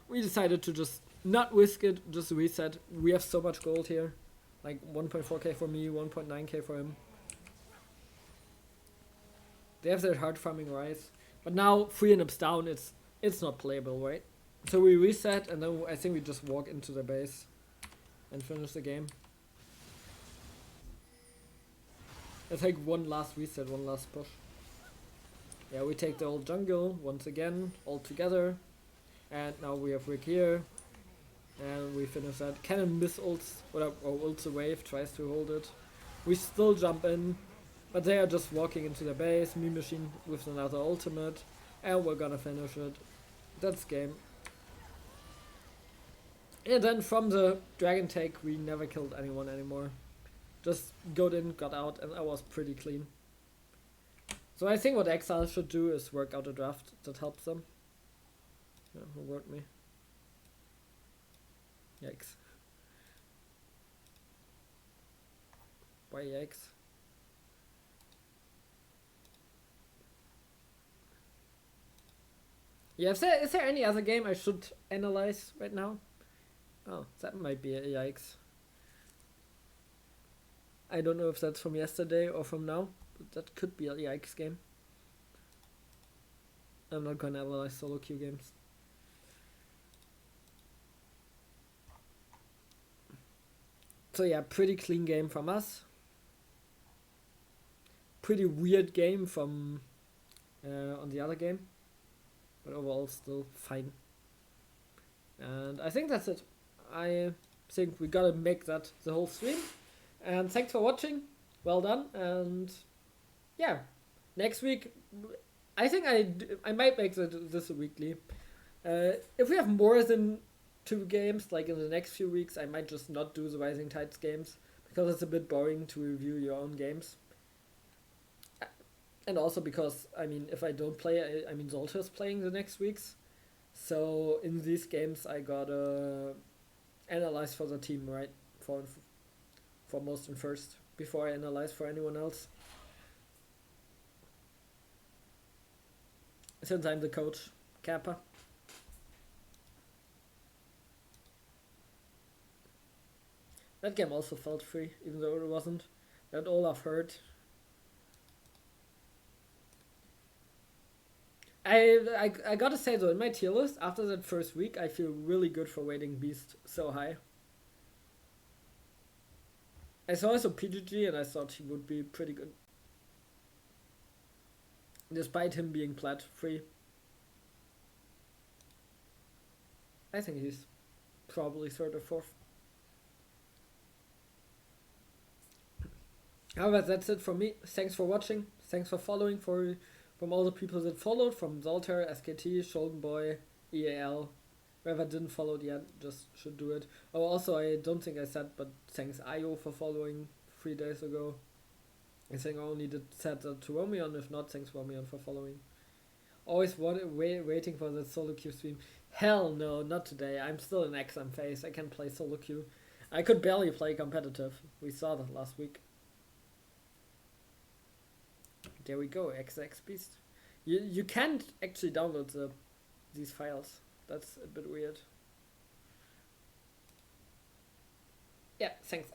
We decided to just not risk it, just reset. We have so much gold here. Like 1.4k for me, 1.9k for him. They have their hard farming Ryze. But now 3 inhibs down, it's not playable, right? So we reset, and then I think we just walk into the base and finish the game. Let's take one last reset, one last push. Yeah, we take the old jungle once again, all together. And now we have Rick here. And we finish that. Cannon miss ults, or ults the wave, tries to hold it. We still jump in, but they are just walking into the base. Me Machine with another ultimate. And we're gonna finish it. That's game. And then from the dragon take, we never killed anyone anymore. Just got in, got out, and I was pretty clean. So I think what EXL should do is work out a draft that helps them. Yeah, who wrote me? Yikes. Why yikes? Yeah, is there any other game I should analyze right now? Oh, that might be a yikes. I don't know if that's from yesterday or from now, but that could be a yikes game. I'm not gonna analyze solo queue games. So yeah, pretty clean game from us. Pretty weird game from on the other game. But overall still fine. And I think that's it. I think we gotta make that the whole stream. And thanks for watching. Well done. And yeah, next week I think I might make this a weekly. If we have more than 2 games, like in the next few weeks, I might just not do the Rising Tides games, because it's a bit boring to review your own games. And also because, I mean, if I don't play, I mean, Zolta is playing the next weeks. So in these games, I gotta analyze for the team, right? For most and first, before I analyze for anyone else. since I'm the coach, Kappa. That game also felt free, even though it wasn't. That Olaf hurt. I gotta say though, in my tier list, after that first week, I feel really good for rating Beast so high. I saw also PGG and I thought he would be pretty good. Despite him being plat free. I think he's probably third or fourth. However, that's it from me. Thanks for watching. Thanks for following. From all the people that followed, from Zoltar, SKT, Shouldenboy, EAL. Whoever didn't follow yet, just should do it. Oh, also, I don't think I said, but thanks IO for following 3 days ago. I think I only did set that to Romion. If not, thanks Romion for following. Always waiting for the solo queue stream. Hell no, not today. I'm still in exam phase. I can't play solo queue. I could barely play competitive. We saw that last week. There we go, XX Beast. You can't actually download these files. That's a bit weird. Yeah, thanks.